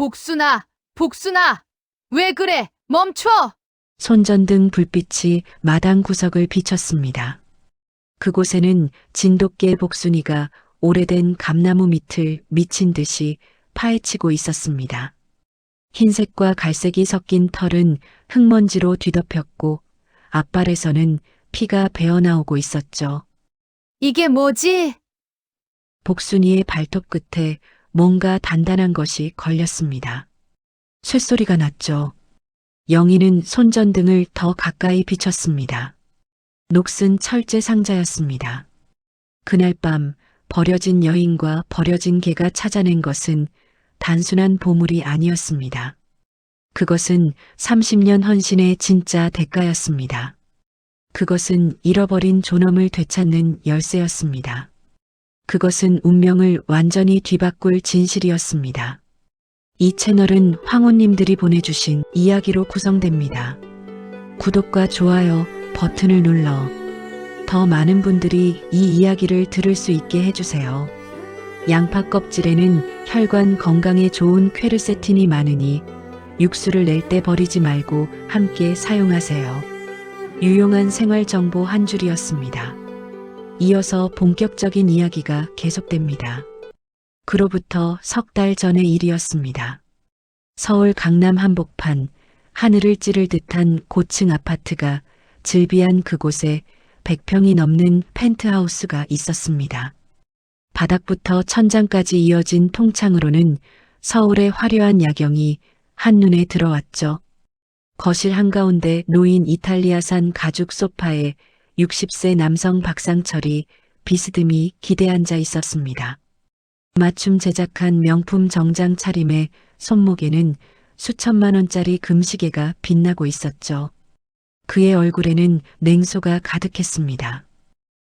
복순아, 복순아! 왜 그래? 멈춰! 손전등 불빛이 마당 구석을 비췄습니다. 그곳에는 진돗개 복순이가 오래된 감나무 밑을 미친 듯이 파헤치고 있었습니다. 흰색과 갈색이 섞인 털은 흙먼지로 뒤덮였고 앞발에서는 피가 배어나오고 있었죠. 이게 뭐지? 복순이의 발톱 끝에 뭔가 단단한 것이 걸렸습니다. 쇳소리가 났죠. 영희는 손전등을 더 가까이 비췄습니다. 녹슨 철제 상자였습니다. 그날 밤 버려진 여인과 버려진 개가 찾아낸 것은 단순한 보물이 아니었습니다. 그것은 30년 헌신의 진짜 대가였습니다. 그것은 잃어버린 존엄을 되찾는 열쇠였습니다. 그것은 운명을 완전히 뒤바꿀 진실이었습니다. 이 채널은 황혼님들이 보내주신 이야기로 구성됩니다. 구독과 좋아요 버튼을 눌러 더 많은 분들이 이 이야기를 들을 수 있게 해주세요. 양파 껍질에는 혈관 건강에 좋은 퀘르세틴이 많으니 육수를 낼 때 버리지 말고 함께 사용하세요. 유용한 생활 정보 한 줄이었습니다. 이어서 본격적인 이야기가 계속됩니다. 그로부터 석 달 전의 일이었습니다. 서울 강남 한복판 하늘을 찌를 듯한 고층 아파트가 즐비한 그곳에 100평이 넘는 펜트하우스가 있었습니다. 바닥부터 천장까지 이어진 통창으로는 서울의 화려한 야경이 한눈에 들어왔죠. 거실 한가운데 놓인 이탈리아산 가죽 소파에 60세 남성 박상철이 비스듬히 기대앉아 있었습니다. 맞춤 제작한 명품 정장 차림에 손목에는 수천만 원짜리 금시계가 빛나고 있었죠. 그의 얼굴에는 냉소가 가득했습니다.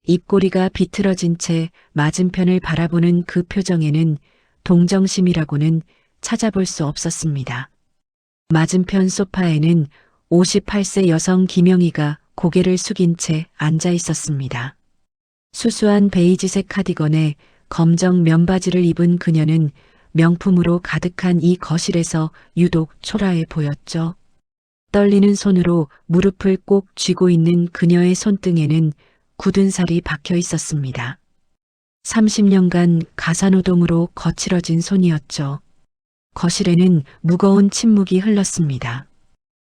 입꼬리가 비틀어진 채 맞은편을 바라보는 그 표정에는 동정심이라고는 찾아볼 수 없었습니다. 맞은편 소파에는 58세 여성 김영희가 고개를 숙인 채 앉아 있었습니다. 수수한 베이지색 카디건에 검정 면바지를 입은 그녀는 명품으로 가득한 이 거실에서 유독 초라해 보였죠. 떨리는 손으로 무릎을 꼭 쥐고 있는 그녀의 손등에는 굳은 살이 박혀 있었습니다. 30년간 가사노동으로 거칠어진 손이었죠. 거실에는 무거운 침묵이 흘렀습니다.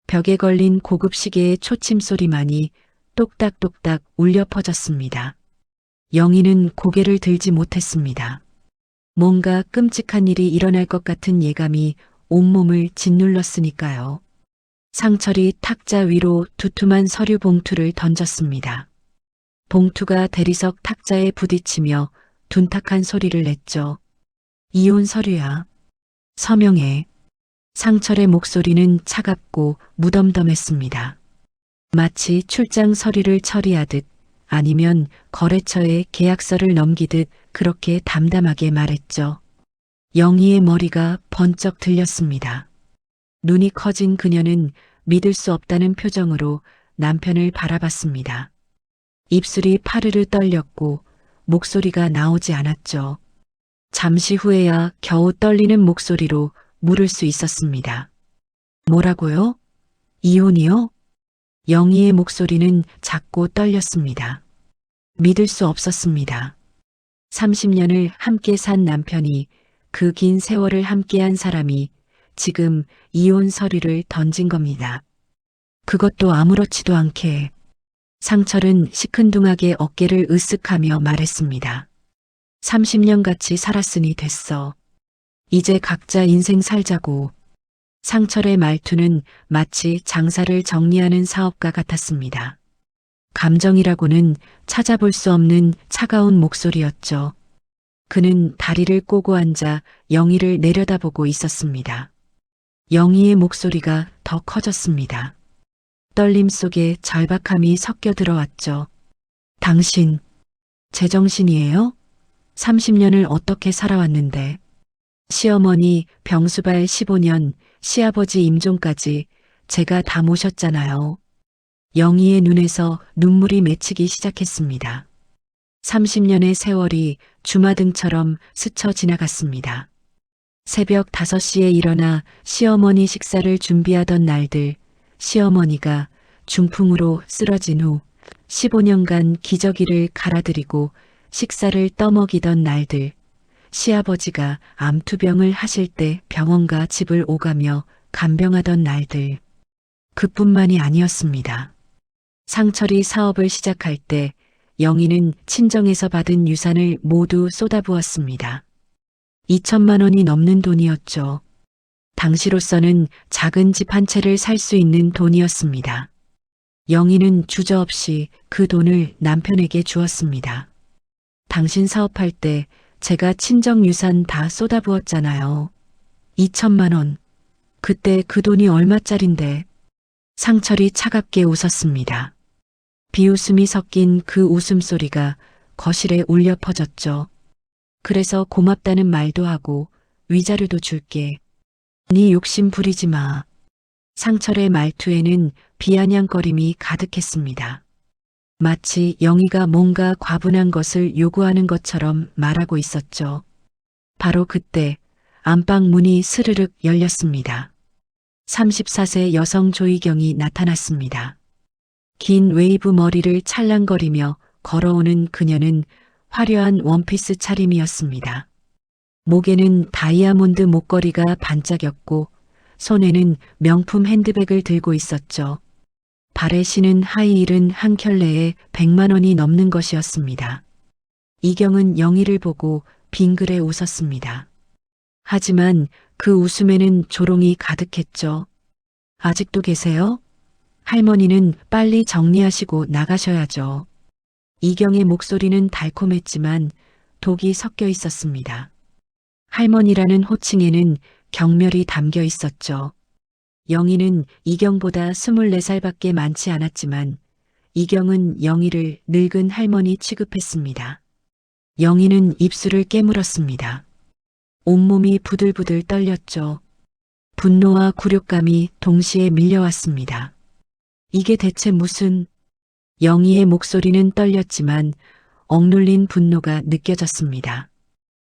벽에 걸린 고급 시계의 초침 소리만이 똑딱똑딱 울려 퍼졌습니다. 영희는 고개를 들지 못했습니다. 뭔가 끔찍한 일이 일어날 것 같은 예감이 온몸을 짓눌렀으니까요. 상철이 탁자 위로 두툼한 서류 봉투를 던졌습니다. 봉투가 대리석 탁자에 부딪히며 둔탁한 소리를 냈죠. 이혼 서류야. 서명해. 상철의 목소리는 차갑고 무덤덤했습니다. 마치 출장 서류를 처리하듯 아니면 거래처에 계약서를 넘기듯 그렇게 담담하게 말했죠. 영희의 머리가 번쩍 들렸습니다. 눈이 커진 그녀는 믿을 수 없다는 표정으로 남편을 바라봤습니다. 입술이 파르르 떨렸고 목소리가 나오지 않았죠. 잠시 후에야 겨우 떨리는 목소리로 물을 수 있었습니다. 뭐라고요? 이혼이요? 영희의 목소리는 작고 떨렸습니다. 믿을 수 없었습니다. 30년을 함께 산 남편이 그 긴 세월을 함께한 사람이 지금 이혼 서류를 던진 겁니다. 그것도 아무렇지도 않게. 상철은 시큰둥하게 어깨를 으쓱하며 말했습니다. 30년 같이 살았으니 됐어. 이제 각자 인생 살자고. 상철의 말투는 마치 장사를 정리하는 사업가 같았습니다. 감정이라고는 찾아볼 수 없는 차가운 목소리였죠. 그는 다리를 꼬고 앉아 영희를 내려다보고 있었습니다. 영희의 목소리가 더 커졌습니다. 떨림 속에 절박함이 섞여 들어왔죠. 당신, 제정신이에요? 30년을 어떻게 살아왔는데. 시어머니 병수발 15년, 시아버지 임종까지 제가 다 모셨잖아요. 영희의 눈에서 눈물이 맺히기 시작했습니다. 30년의 세월이 주마등처럼 스쳐 지나갔습니다. 새벽 5시에 일어나 시어머니 식사를 준비하던 날들, 시어머니가 중풍으로 쓰러진 후 15년간 기저귀를 갈아드리고 식사를 떠먹이던 날들, 시아버지가 암투병을 하실 때 병원과 집을 오가며 간병하던 날들. 그뿐만이 아니었습니다. 상철이 사업을 시작할 때 영희는 친정에서 받은 유산을 모두 쏟아부었습니다. 2천만 원이 넘는 돈이었죠. 당시로서는 작은 집 한 채를 살 수 있는 돈이었습니다. 영희는 주저없이 그 돈을 남편에게 주었습니다. 당신 사업할 때 제가 친정 유산 다 쏟아부었잖아요. 2천만 원. 그때 그 돈이 얼마짜린데. 상철이 차갑게 웃었습니다. 비웃음이 섞인 그 웃음소리가 거실에 울려 퍼졌죠. 그래서 고맙다는 말도 하고 위자료도 줄게. 네 욕심 부리지 마. 상철의 말투에는 비아냥거림이 가득했습니다. 마치 영희가 뭔가 과분한 것을 요구하는 것처럼 말하고 있었죠. 바로 그때 안방 문이 스르륵 열렸습니다. 34세 여성 조희경이 나타났습니다. 긴 웨이브 머리를 찰랑거리며 걸어오는 그녀는 화려한 원피스 차림이었습니다. 목에는 다이아몬드 목걸이가 반짝였고 손에는 명품 핸드백을 들고 있었죠. 발에 신은 하이힐은 한 켤레에 100만 원이 넘는 것이었습니다. 이경은 영희를 보고 빙그레 웃었습니다. 하지만 그 웃음에는 조롱이 가득했죠. 아직도 계세요? 할머니는 빨리 정리하시고 나가셔야죠. 이경의 목소리는 달콤했지만 독이 섞여 있었습니다. 할머니라는 호칭에는 경멸이 담겨 있었죠. 영희는 이경보다 24살밖에 많지 않았지만 이경은 영희를 늙은 할머니 취급했습니다. 영희는 입술을 깨물었습니다. 온몸이 부들부들 떨렸죠. 분노와 굴욕감이 동시에 밀려왔습니다. 이게 대체 무슨... 영희의 목소리는 떨렸지만 억눌린 분노가 느껴졌습니다.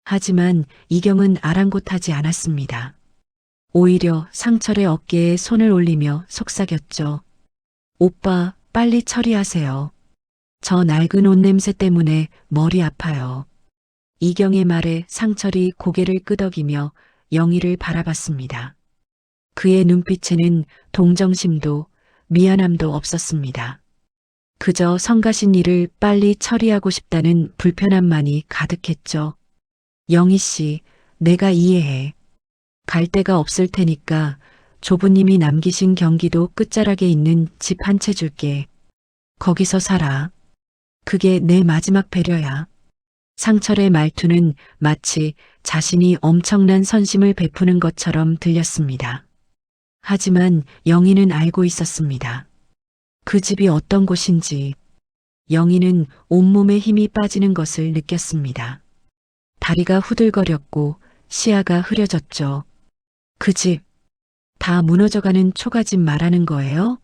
하지만 이경은 아랑곳하지 않았습니다. 오히려 상철의 어깨에 손을 올리며 속삭였죠. 오빠, 빨리 처리하세요. 저 낡은 옷 냄새 때문에 머리 아파요. 이경의 말에 상철이 고개를 끄덕이며 영희를 바라봤습니다. 그의 눈빛에는 동정심도 미안함도 없었습니다. 그저 성가신 일을 빨리 처리하고 싶다는 불편함만이 가득했죠. 영희 씨, 내가 이해해. 갈 데가 없을 테니까 조부님이 남기신 경기도 끝자락에 있는 집 한 채 줄게. 거기서 살아. 그게 내 마지막 배려야. 상철의 말투는 마치 자신이 엄청난 선심을 베푸는 것처럼 들렸습니다. 하지만 영희는 알고 있었습니다. 그 집이 어떤 곳인지. 영희는 온몸에 힘이 빠지는 것을 느꼈습니다. 다리가 후들거렸고 시야가 흐려졌죠. 그 집, 다 무너져가는 초가집 말하는 거예요?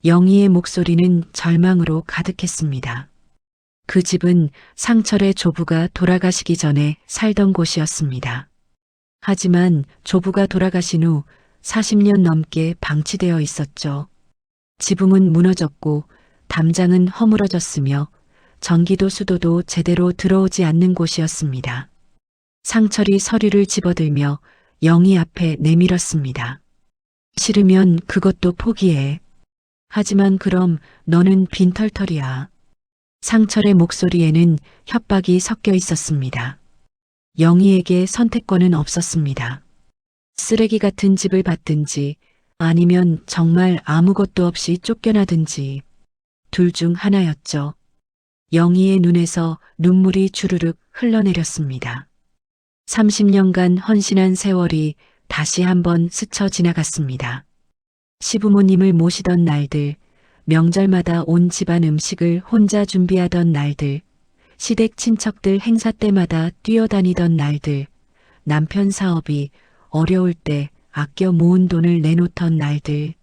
영희의 목소리는 절망으로 가득했습니다. 그 집은 상철의 조부가 돌아가시기 전에 살던 곳이었습니다. 하지만 조부가 돌아가신 후 40년 넘게 방치되어 있었죠. 지붕은 무너졌고 담장은 허물어졌으며 전기도 수도도 제대로 들어오지 않는 곳이었습니다. 상철이 서류를 집어들며 영희 앞에 내밀었습니다. 싫으면 그것도 포기해. 하지만 그럼 너는 빈털털이야. 상철의 목소리에는 협박이 섞여 있었습니다. 영희에게 선택권은 없었습니다. 쓰레기 같은 집을 받든지 아니면 정말 아무것도 없이 쫓겨나든지 둘 중 하나였죠. 영희의 눈에서 눈물이 주르륵 흘러내렸습니다. 30년간 헌신한 세월이 다시 한번 스쳐 지나갔습니다. 시부모님을 모시던 날들, 명절마다 온 집안 음식을 혼자 준비하던 날들, 시댁 친척들 행사 때마다 뛰어다니던 날들, 남편 사업이 어려울 때 아껴 모은 돈을 내놓던 날들,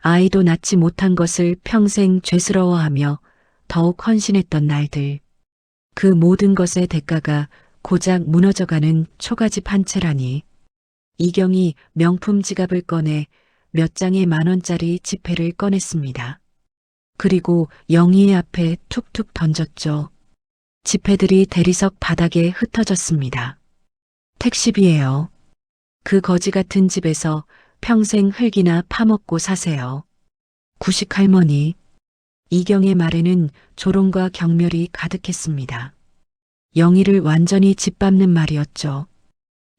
아이도 낳지 못한 것을 평생 죄스러워하며 더욱 헌신했던 날들, 그 모든 것의 대가가 고작 무너져가는 초가집 한 채라니. 이경이 명품 지갑을 꺼내 몇 장의 10,000원짜리 지폐를 꺼냈습니다. 그리고 영희의 앞에 툭툭 던졌죠. 지폐들이 대리석 바닥에 흩어졌습니다. 택시비예요. 그 거지 같은 집에서 평생 흙이나 파먹고 사세요. 구식 할머니. 이경의 말에는 조롱과 경멸이 가득했습니다. 영희를 완전히 짓밟는 말이었죠.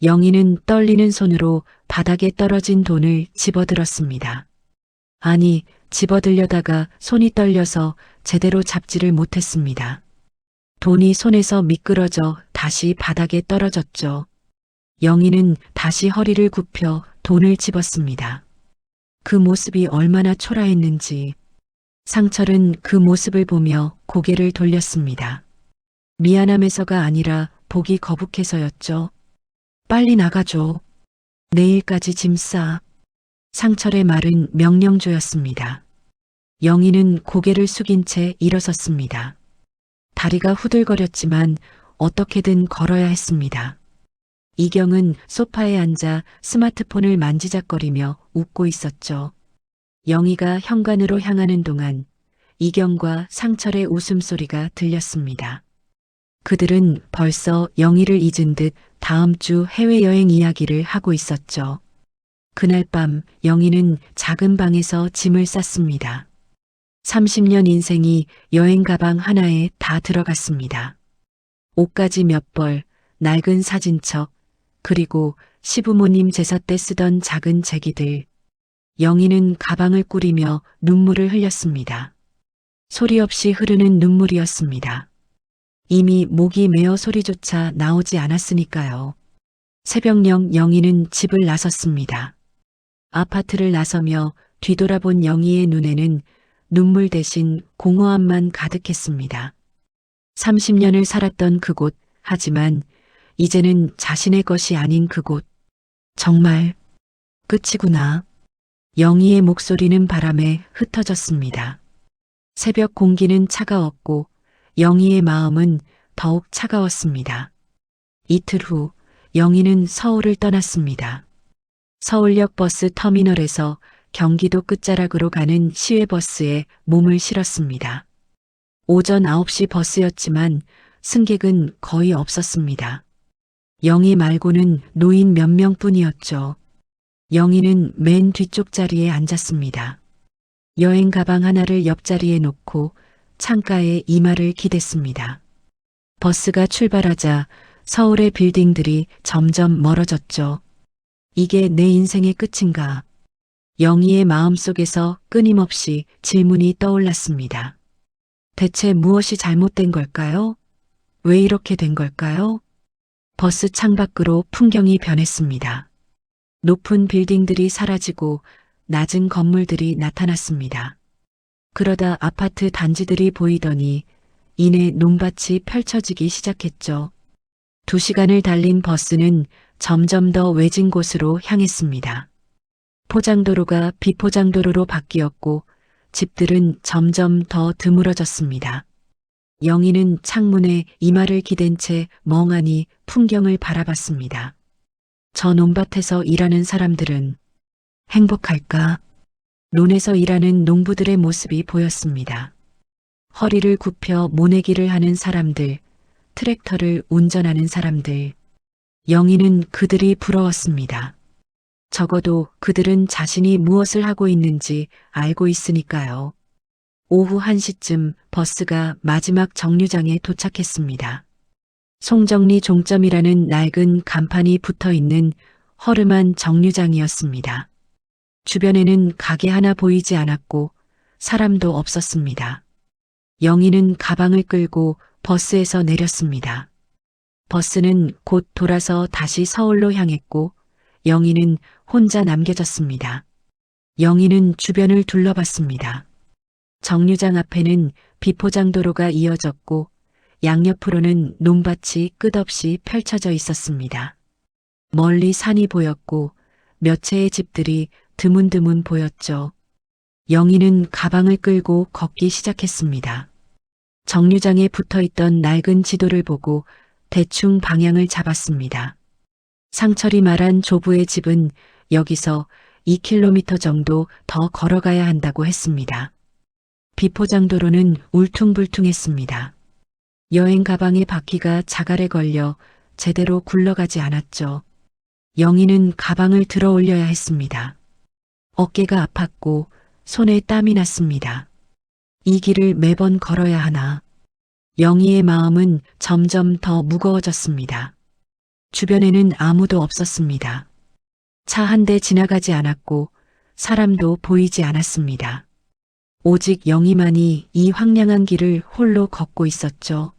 영희는 떨리는 손으로 바닥에 떨어진 돈을 집어들었습니다. 아니, 집어들려다가 손이 떨려서 제대로 잡지를 못했습니다. 돈이 손에서 미끄러져 다시 바닥에 떨어졌죠. 영희는 다시 허리를 굽혀 돈을 집었습니다. 그 모습이 얼마나 초라했는지 상철은 그 모습을 보며 고개를 돌렸습니다. 미안함에서가 아니라 보기 거북해서였죠. 빨리 나가줘. 내일까지 짐 싸. 상철의 말은 명령조였습니다. 영희는 고개를 숙인 채 일어섰습니다. 다리가 후들거렸지만 어떻게든 걸어야 했습니다. 이경은 소파에 앉아 스마트폰을 만지작거리며 웃고 있었죠. 영희가 현관으로 향하는 동안 이경과 상철의 웃음소리가 들렸습니다. 그들은 벌써 영희를 잊은 듯 다음 주 해외여행 이야기를 하고 있었죠. 그날 밤 영희는 작은 방에서 짐을 쌌습니다. 30년 인생이 여행 가방 하나에 다 들어갔습니다. 옷가지 몇 벌, 낡은 사진첩, 그리고 시부모님 제사 때 쓰던 작은 제기들. 영희는 가방을 꾸리며 눈물을 흘렸습니다. 소리 없이 흐르는 눈물이었습니다. 이미 목이 메어 소리조차 나오지 않았으니까요. 새벽녘 영희는 집을 나섰습니다. 아파트를 나서며 뒤돌아본 영희의 눈에는 눈물 대신 공허함만 가득했습니다. 30년을 살았던 그곳, 하지만 이제는 자신의 것이 아닌 그곳. 정말 끝이구나. 영희의 목소리는 바람에 흩어졌습니다. 새벽 공기는 차가웠고 영희의 마음은 더욱 차가웠습니다. 이틀 후 영희는 서울을 떠났습니다. 서울역 버스 터미널에서 경기도 끝자락으로 가는 시외버스에 몸을 실었습니다. 오전 9시 버스였지만 승객은 거의 없었습니다. 영희 말고는 노인 몇 명뿐이었죠. 영희는 맨 뒤쪽 자리에 앉았습니다. 여행 가방 하나를 옆자리에 놓고 창가에 이마를 기댔습니다. 버스가 출발하자 서울의 빌딩들이 점점 멀어졌죠. 이게 내 인생의 끝인가? 영희의 마음속에서 끊임없이 질문이 떠올랐습니다. 대체 무엇이 잘못된 걸까요? 왜 이렇게 된 걸까요? 버스 창밖으로 풍경이 변했습니다. 높은 빌딩들이 사라지고 낮은 건물들이 나타났습니다. 그러다 아파트 단지들이 보이더니 이내 논밭이 펼쳐지기 시작했죠. 2시간을 달린 버스는 점점 더 외진 곳으로 향했습니다. 포장도로가 비포장도로로 바뀌었고 집들은 점점 더 드물어졌습니다. 영희는 창문에 이마를 기댄 채 멍하니 풍경을 바라봤습니다. 저 논밭에서 일하는 사람들은 행복할까? 논에서 일하는 농부들의 모습이 보였습니다. 허리를 굽혀 모내기를 하는 사람들, 트랙터를 운전하는 사람들. 영희는 그들이 부러웠습니다. 적어도 그들은 자신이 무엇을 하고 있는지 알고 있으니까요. 오후 1시쯤 버스가 마지막 정류장에 도착했습니다. 송정리 종점이라는 낡은 간판이 붙어 있는 허름한 정류장이었습니다. 주변에는 가게 하나 보이지 않았고 사람도 없었습니다. 영희는 가방을 끌고 버스에서 내렸습니다. 버스는 곧 돌아서 다시 서울로 향했고 영희는 혼자 남겨졌습니다. 영희는 주변을 둘러봤습니다. 정류장 앞에는 비포장도로가 이어졌고 양옆으로는 논밭이 끝없이 펼쳐져 있었습니다. 멀리 산이 보였고 몇 채의 집들이 드문드문 보였죠. 영희는 가방을 끌고 걷기 시작했습니다. 정류장에 붙어있던 낡은 지도를 보고 대충 방향을 잡았습니다. 상철이 말한 조부의 집은 여기서 2km 정도 더 걸어가야 한다고 했습니다. 비포장도로는 울퉁불퉁했습니다. 여행 가방의 바퀴가 자갈에 걸려 제대로 굴러가지 않았죠. 영희는 가방을 들어 올려야 했습니다. 어깨가 아팠고 손에 땀이 났습니다. 이 길을 매번 걸어야 하나. 영희의 마음은 점점 더 무거워졌습니다. 주변에는 아무도 없었습니다. 차 한 대 지나가지 않았고 사람도 보이지 않았습니다. 오직 영희만이 이 황량한 길을 홀로 걷고 있었죠.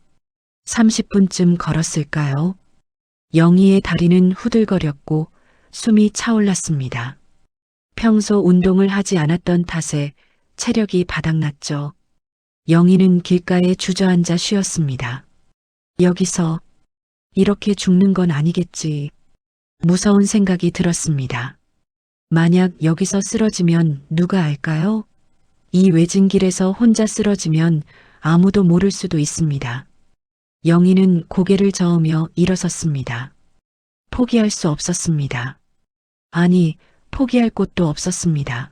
30분쯤 걸었을까요? 영희의 다리는 후들거렸고 숨이 차올랐습니다. 평소 운동을 하지 않았던 탓에 체력이 바닥났죠. 영희는 길가에 주저앉아 쉬었습니다. 여기서 이렇게 죽는 건 아니겠지. 무서운 생각이 들었습니다. 만약 여기서 쓰러지면 누가 알까요? 이 외진 길에서 혼자 쓰러지면 아무도 모를 수도 있습니다. 영희는 고개를 저으며 일어섰습니다. 포기할 수 없었습니다. 아니, 포기할 곳도 없었습니다.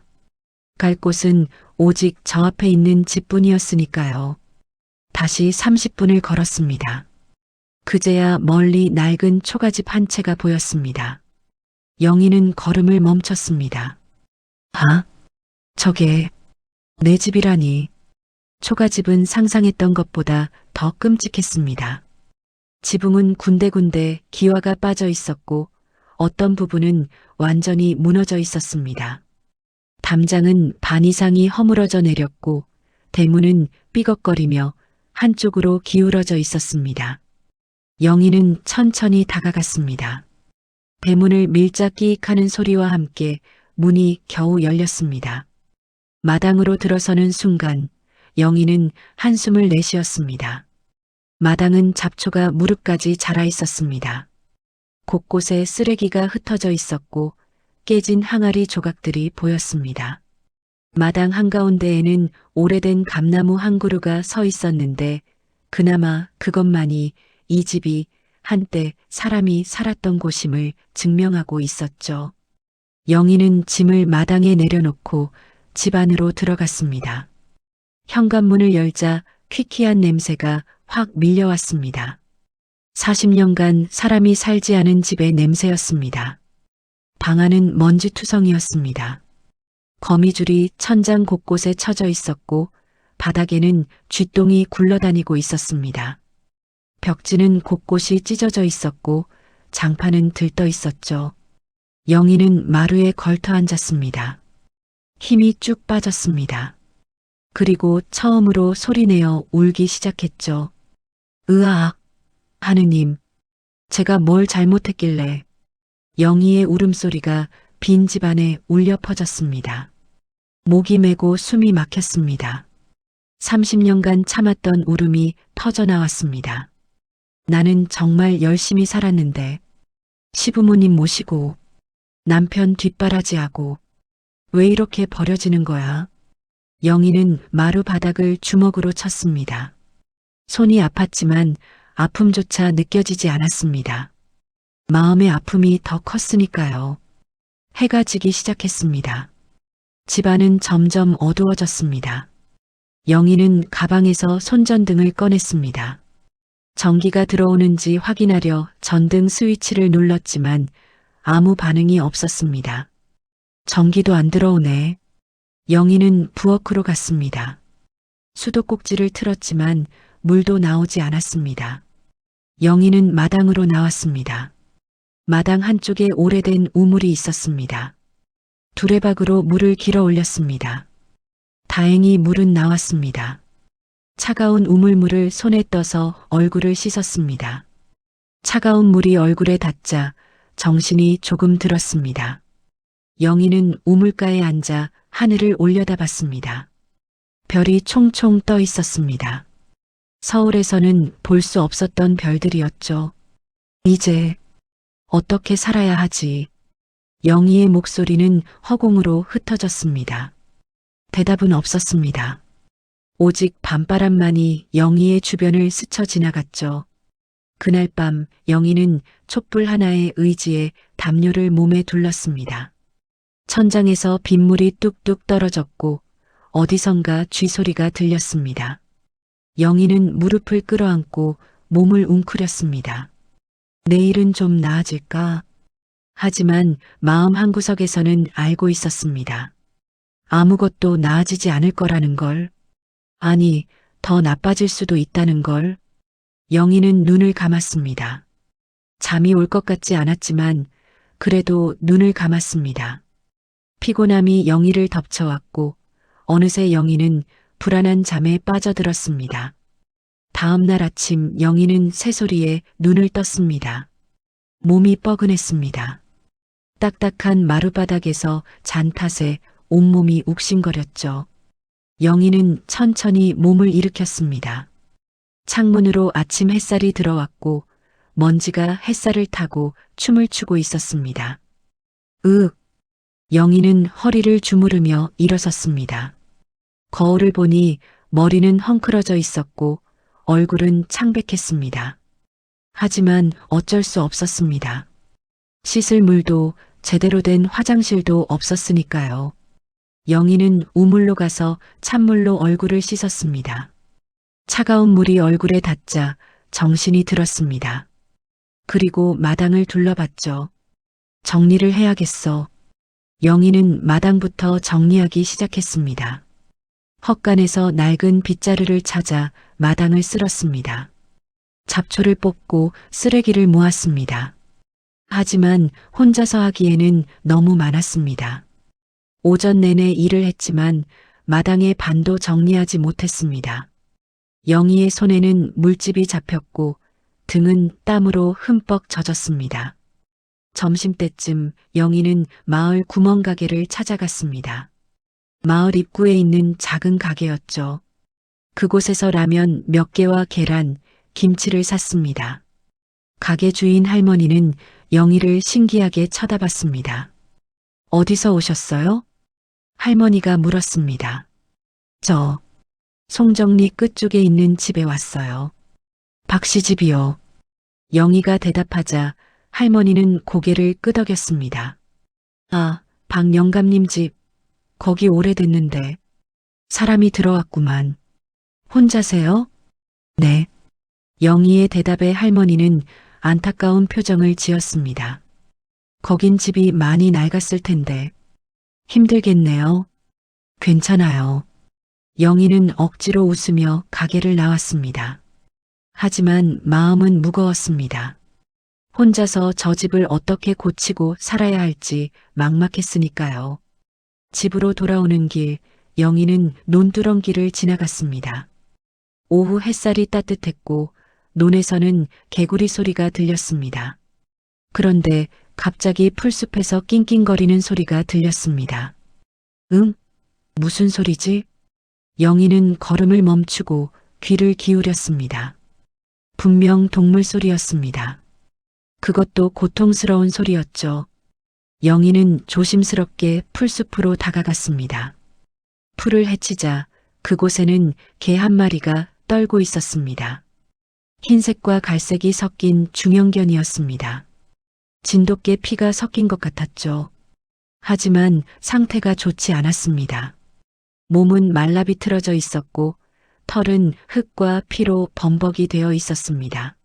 갈 곳은 오직 저 앞에 있는 집뿐이었으니까요. 다시 30분을 걸었습니다. 그제야 멀리 낡은 초가집 한 채가 보였습니다. 영희는 걸음을 멈췄습니다. 아, 저게 내 집이라니. 초가집은 상상했던 것보다 더 끔찍했습니다. 지붕은 군데군데 기와가 빠져 있었고 어떤 부분은 완전히 무너져 있었습니다. 담장은 반 이상이 허물어져 내렸고 대문은 삐걱거리며 한쪽으로 기울어져 있었습니다. 영희는 천천히 다가갔습니다. 대문을 밀자 끼익하는 소리와 함께 문이 겨우 열렸습니다. 마당으로 들어서는 순간 영희는 한숨을 내쉬었습니다. 마당은 잡초가 무릎까지 자라 있었습니다. 곳곳에 쓰레기가 흩어져 있었고 깨진 항아리 조각들이 보였습니다. 마당 한가운데에는 오래된 감나무 한 그루가 서 있었는데 그나마 그것만이 이 집이 한때 사람이 살았던 곳임을 증명하고 있었죠. 영희는 짐을 마당에 내려놓고 집 안으로 들어갔습니다. 현관문을 열자 퀴퀴한 냄새가 확 밀려왔습니다. 40년간 사람이 살지 않은 집의 냄새였습니다. 방 안은 먼지투성이었습니다. 거미줄이 천장 곳곳에 쳐져 있었고 바닥에는 쥐똥이 굴러다니고 있었습니다. 벽지는 곳곳이 찢어져 있었고 장판은 들떠 있었죠. 영희는 마루에 걸터 앉았습니다. 힘이 쭉 빠졌습니다. 그리고 처음으로 소리내어 울기 시작했죠. 으악, 하느님, 제가 뭘 잘못했길래. 영희의 울음소리가 빈 집안에 울려 퍼졌습니다. 목이 메고 숨이 막혔습니다. 30년간 참았던 울음이 터져나왔습니다. 나는 정말 열심히 살았는데 시부모님 모시고 남편 뒷바라지하고 왜 이렇게 버려지는 거야? 영희는 마루 바닥을 주먹으로 쳤습니다. 손이 아팠지만 아픔조차 느껴지지 않았습니다. 마음의 아픔이 더 컸으니까요. 해가 지기 시작했습니다. 집안은 점점 어두워졌습니다. 영희는 가방에서 손전등을 꺼냈습니다. 전기가 들어오는지 확인하려 전등 스위치를 눌렀지만 아무 반응이 없었습니다. 전기도 안 들어오네. 영희는 부엌으로 갔습니다. 수도꼭지를 틀었지만 물도 나오지 않았습니다. 영희는 마당으로 나왔습니다. 마당 한쪽에 오래된 우물이 있었습니다. 두레박으로 물을 길어 올렸습니다. 다행히 물은 나왔습니다. 차가운 우물물을 손에 떠서 얼굴을 씻었습니다. 차가운 물이 얼굴에 닿자 정신이 조금 들었습니다. 영희는 우물가에 앉아 하늘을 올려다봤습니다. 별이 총총 떠 있었습니다. 서울에서는 볼 수 없었던 별들이었죠. 이제 어떻게 살아야 하지? 영희의 목소리는 허공으로 흩어졌습니다. 대답은 없었습니다. 오직 밤바람만이 영희의 주변을 스쳐 지나갔죠. 그날 밤 영희는 촛불 하나의 의지에 담요를 몸에 둘렀습니다. 천장에서 빗물이 뚝뚝 떨어졌고 어디선가 쥐소리가 들렸습니다. 영희는 무릎을 끌어안고 몸을 웅크렸습니다. 내일은 좀 나아질까? 하지만 마음 한구석에서는 알고 있었습니다. 아무것도 나아지지 않을 거라는 걸. 아니, 더 나빠질 수도 있다는 걸. 영희는 눈을 감았습니다. 잠이 올 것 같지 않았지만 그래도 눈을 감았습니다. 피곤함이 영희를 덮쳐왔고 어느새 영희는 불안한 잠에 빠져들었습니다. 다음 날 아침 영희는 새소리에 눈을 떴습니다. 몸이 뻐근했습니다. 딱딱한 마룻바닥에서 잔 탓에 온몸이 욱신거렸죠. 영희는 천천히 몸을 일으켰습니다. 창문으로 아침 햇살이 들어왔고 먼지가 햇살을 타고 춤을 추고 있었습니다. 영희는 허리를 주무르며 일어섰습니다. 거울을 보니 머리는 헝클어져 있었고 얼굴은 창백했습니다. 하지만 어쩔 수 없었습니다. 씻을 물도 제대로 된 화장실도 없었으니까요. 영희는 우물로 가서 찬물로 얼굴을 씻었습니다. 차가운 물이 얼굴에 닿자 정신이 들었습니다. 그리고 마당을 둘러봤죠. 정리를 해야겠어. 영희는 마당부터 정리하기 시작했습니다. 헛간에서 낡은 빗자루를 찾아 마당을 쓸었습니다. 잡초를 뽑고 쓰레기를 모았습니다. 하지만 혼자서 하기에는 너무 많았습니다. 오전 내내 일을 했지만 마당의 반도 정리하지 못했습니다. 영희의 손에는 물집이 잡혔고 등은 땀으로 흠뻑 젖었습니다. 점심때쯤 영희는 마을 구멍가게를 찾아갔습니다. 마을 입구에 있는 작은 가게였죠. 그곳에서 라면 몇 개와 계란, 김치를 샀습니다. 가게 주인 할머니는 영희를 신기하게 쳐다봤습니다. 어디서 오셨어요? 할머니가 물었습니다. 저 송정리 끝쪽에 있는 집에 왔어요. 박씨 집이요. 영희가 대답하자 할머니는 고개를 끄덕였습니다. 아, 박 영감님 집. 거기 오래됐는데. 사람이 들어왔구만. 혼자세요? 네. 영희의 대답에 할머니는 안타까운 표정을 지었습니다. 거긴 집이 많이 낡았을 텐데. 힘들겠네요. 괜찮아요. 영희는 억지로 웃으며 가게를 나왔습니다. 하지만 마음은 무거웠습니다. 혼자서 저 집을 어떻게 고치고 살아야 할지 막막했으니까요. 집으로 돌아오는 길, 영희는 논두렁길을 지나갔습니다. 오후 햇살이 따뜻했고 논에서는 개구리 소리가 들렸습니다. 그런데 갑자기 풀숲에서 낑낑거리는 소리가 들렸습니다. 응? 무슨 소리지? 영희는 걸음을 멈추고 귀를 기울였습니다. 분명 동물 소리였습니다. 그것도 고통스러운 소리였죠. 영희는 조심스럽게 풀숲으로 다가갔습니다. 풀을 헤치자 그곳에는 개 한 마리가 떨고 있었습니다. 흰색과 갈색이 섞인 중형견이었습니다. 진돗개 피가 섞인 것 같았죠. 하지만 상태가 좋지 않았습니다. 몸은 말라비틀어져 있었고 털은 흙과 피로 범벅이 되어 있었습니다.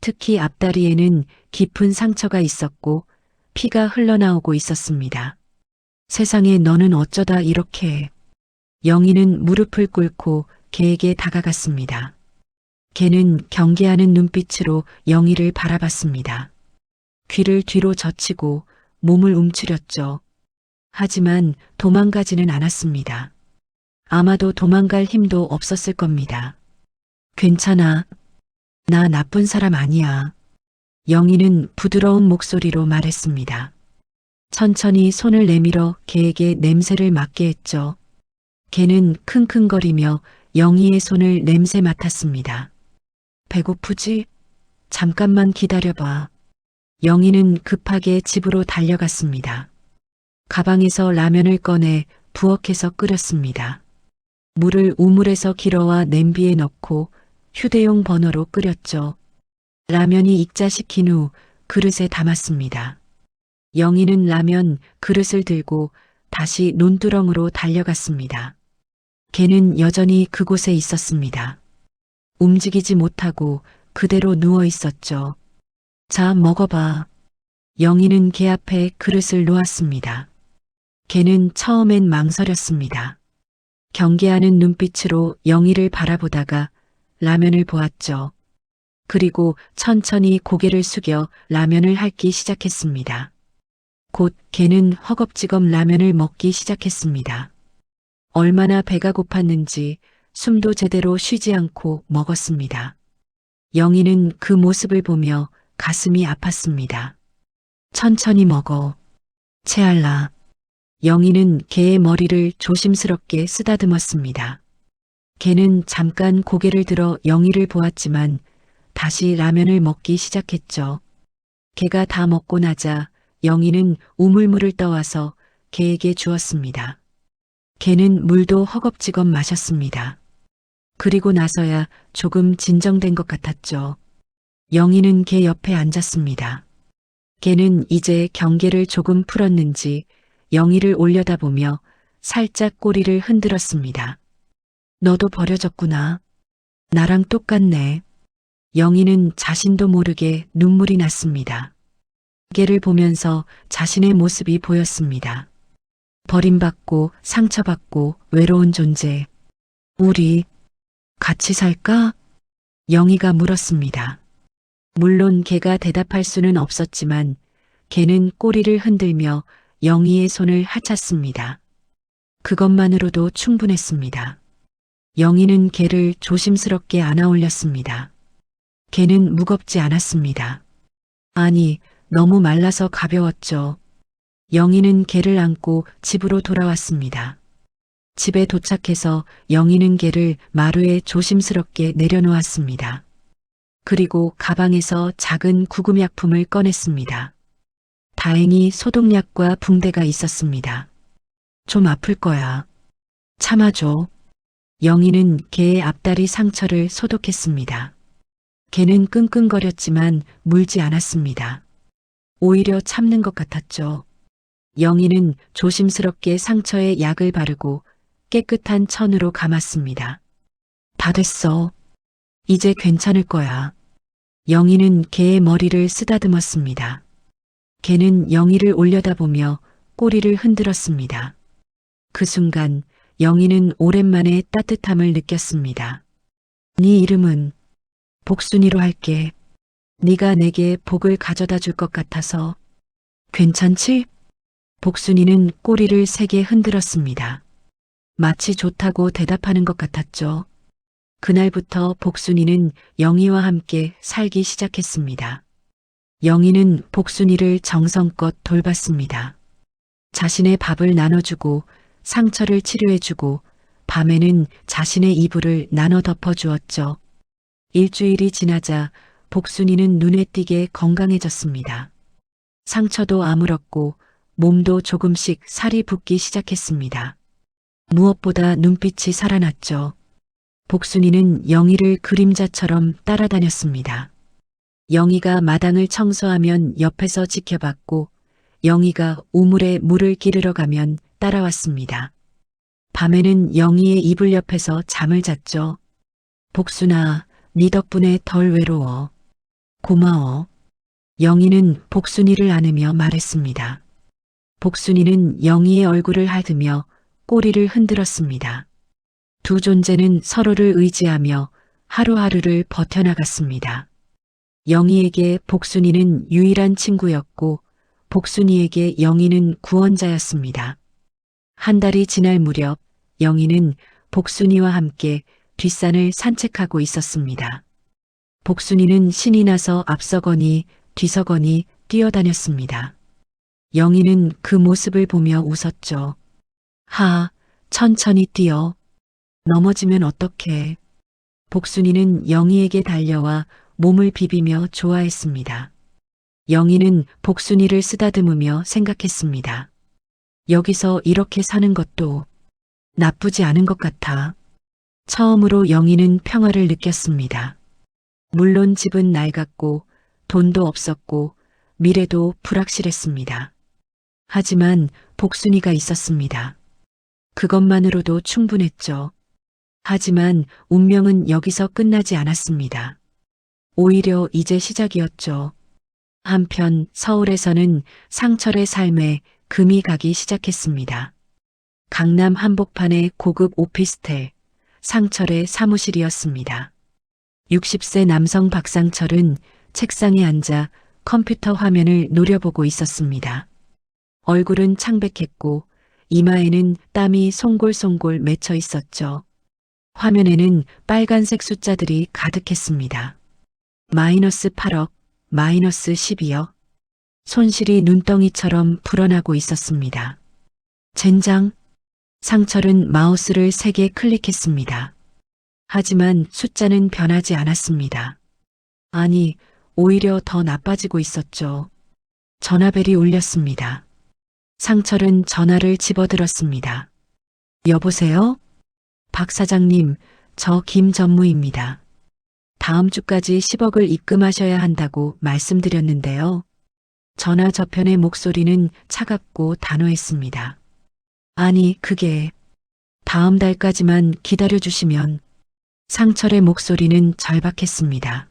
특히 앞다리에는 깊은 상처가 있었고 피가 흘러나오고 있었습니다. 세상에 너는 어쩌다 이렇게. 영희는 무릎을 꿇고 개에게 다가갔습니다. 개는 경계하는 눈빛으로 영희를 바라봤습니다. 귀를 뒤로 젖히고 몸을 움츠렸죠. 하지만 도망가지는 않았습니다. 아마도 도망갈 힘도 없었을 겁니다. 괜찮아. 나 나쁜 사람 아니야. 영희는 부드러운 목소리로 말했습니다. 천천히 손을 내밀어 개에게 냄새를 맡게 했죠. 개는 킁킁거리며 영희의 손을 냄새 맡았습니다. 배고프지? 잠깐만 기다려봐. 영희는 급하게 집으로 달려갔습니다. 가방에서 라면을 꺼내 부엌에서 끓였습니다. 물을 우물에서 길어와 냄비에 넣고 휴대용 버너로 끓였죠. 라면이 익자시킨 후 그릇에 담았습니다. 영희는 라면 그릇을 들고 다시 논두렁으로 달려갔습니다. 개는 여전히 그곳에 있었습니다. 움직이지 못하고 그대로 누워 있었죠. 자, 먹어봐. 영희는 개 앞에 그릇을 놓았습니다. 개는 처음엔 망설였습니다. 경계하는 눈빛으로 영희를 바라보다가 라면을 보았죠. 그리고 천천히 고개를 숙여 라면을 핥기 시작했습니다. 곧 개는 허겁지겁 라면을 먹기 시작했습니다. 얼마나 배가 고팠는지 숨도 제대로 쉬지 않고 먹었습니다. 영희는 그 모습을 보며 가슴이 아팠습니다. 천천히 먹어. 채알라. 영희는 개의 머리를 조심스럽게 쓰다듬었습니다. 개는 잠깐 고개를 들어 영희를 보았지만 다시 라면을 먹기 시작했죠. 개가 다 먹고 나자 영희는 우물물을 떠와서 개에게 주었습니다. 개는 물도 허겁지겁 마셨습니다. 그리고 나서야 조금 진정된 것 같았죠. 영희는 개 옆에 앉았습니다. 개는 이제 경계를 조금 풀었는지 영희를 올려다보며 살짝 꼬리를 흔들었습니다. 너도 버려졌구나. 나랑 똑같네. 영희는 자신도 모르게 눈물이 났습니다. 개를 보면서 자신의 모습이 보였습니다. 버림받고 상처받고 외로운 존재. 우리 같이 살까? 영희가 물었습니다. 물론 개가 대답할 수는 없었지만 개는 꼬리를 흔들며 영희의 손을 하찼습니다. 그것만으로도 충분했습니다. 영희는 개를 조심스럽게 안아 올렸습니다. 개는 무겁지 않았습니다. 아니, 너무 말라서 가벼웠죠. 영희는 개를 안고 집으로 돌아왔습니다. 집에 도착해서 영희는 개를 마루에 조심스럽게 내려놓았습니다. 그리고 가방에서 작은 구급약품을 꺼냈습니다. 다행히 소독약과 붕대가 있었습니다. 좀 아플 거야. 참아줘. 영희는 개의 앞다리 상처를 소독했습니다. 개는 끙끙거렸지만 물지 않았습니다. 오히려 참는 것 같았죠. 영희는 조심스럽게 상처에 약을 바르고 깨끗한 천으로 감았습니다. 다 됐어. 이제 괜찮을 거야. 영희는 개의 머리를 쓰다듬었습니다. 개는 영희를 올려다보며 꼬리를 흔들었습니다. 그 순간 영희는 오랜만에 따뜻함을 느꼈습니다. 네 이름은 복순이로 할게. 네가 내게 복을 가져다 줄 것 같아서. 괜찮지? 복순이는 꼬리를 세게 흔들었습니다. 마치 좋다고 대답하는 것 같았죠. 그날부터 복순이는 영희와 함께 살기 시작했습니다. 영희는 복순이를 정성껏 돌봤습니다. 자신의 밥을 나눠주고 상처를 치료해주고 밤에는 자신의 이불을 나눠 덮어주었죠. 일주일이 지나자 복순이는 눈에 띄게 건강해졌습니다. 상처도 아물었고 몸도 조금씩 살이 붓기 시작했습니다. 무엇보다 눈빛이 살아났죠. 복순이는 영희를 그림자처럼 따라다녔습니다. 영희가 마당을 청소하면 옆에서 지켜봤고 영희가 우물에 물을 기르러 가면 따라왔습니다. 밤에는 영희의 이불 옆에서 잠을 잤죠. 복순아, 네 덕분에 덜 외로워. 고마워. 영희는 복순이를 안으며 말했습니다. 복순이는 영희의 얼굴을 하드며 꼬리를 흔들었습니다. 두 존재는 서로를 의지하며 하루하루를 버텨나갔습니다. 영희에게 복순이는 유일한 친구였고 복순이에게 영희는 구원자였습니다. 한 달이 지날 무렵 영희는 복순이와 함께 뒷산을 산책하고 있었습니다. 복순이는 신이 나서 앞서거니 뒤서거니 뛰어다녔습니다. 영희는 그 모습을 보며 웃었죠. 하, 천천히 뛰어. 넘어지면 어떡해. 복순이는 영희에게 달려와 몸을 비비며 좋아했습니다. 영희는 복순이를 쓰다듬으며 생각했습니다. 여기서 이렇게 사는 것도 나쁘지 않은 것 같아. 처음으로 영희는 평화를 느꼈습니다. 물론 집은 낡았고 돈도 없었고 미래도 불확실했습니다. 하지만 복순이가 있었습니다. 그것만으로도 충분했죠. 하지만 운명은 여기서 끝나지 않았습니다. 오히려 이제 시작이었죠. 한편 서울에서는 상철의 삶에 금이 가기 시작했습니다. 강남 한복판의 고급 오피스텔, 상철의 사무실이었습니다. 60세 남성 박상철은 책상에 앉아 컴퓨터 화면을 노려보고 있었습니다. 얼굴은 창백했고 이마에는 땀이 송골송골 맺혀 있었죠. 화면에는 빨간색 숫자들이 가득했습니다. 마이너스 8억, 마이너스 12억. 손실이 눈덩이처럼 불어나고 있었습니다. 젠장. 상철은 마우스를 3개 클릭했습니다. 하지만 숫자는 변하지 않았습니다. 아니, 오히려 더 나빠지고 있었죠. 전화벨이 울렸습니다. 상철은 전화를 집어들었습니다. 여보세요? 박 사장님, 저 김전무입니다. 다음 주까지 10억을 입금하셔야 한다고 말씀드렸는데요. 전화 저편의 목소리는 차갑고 단호했습니다. 아니, 그게 다음 달까지만 기다려주시면. 상철의 목소리는 절박했습니다.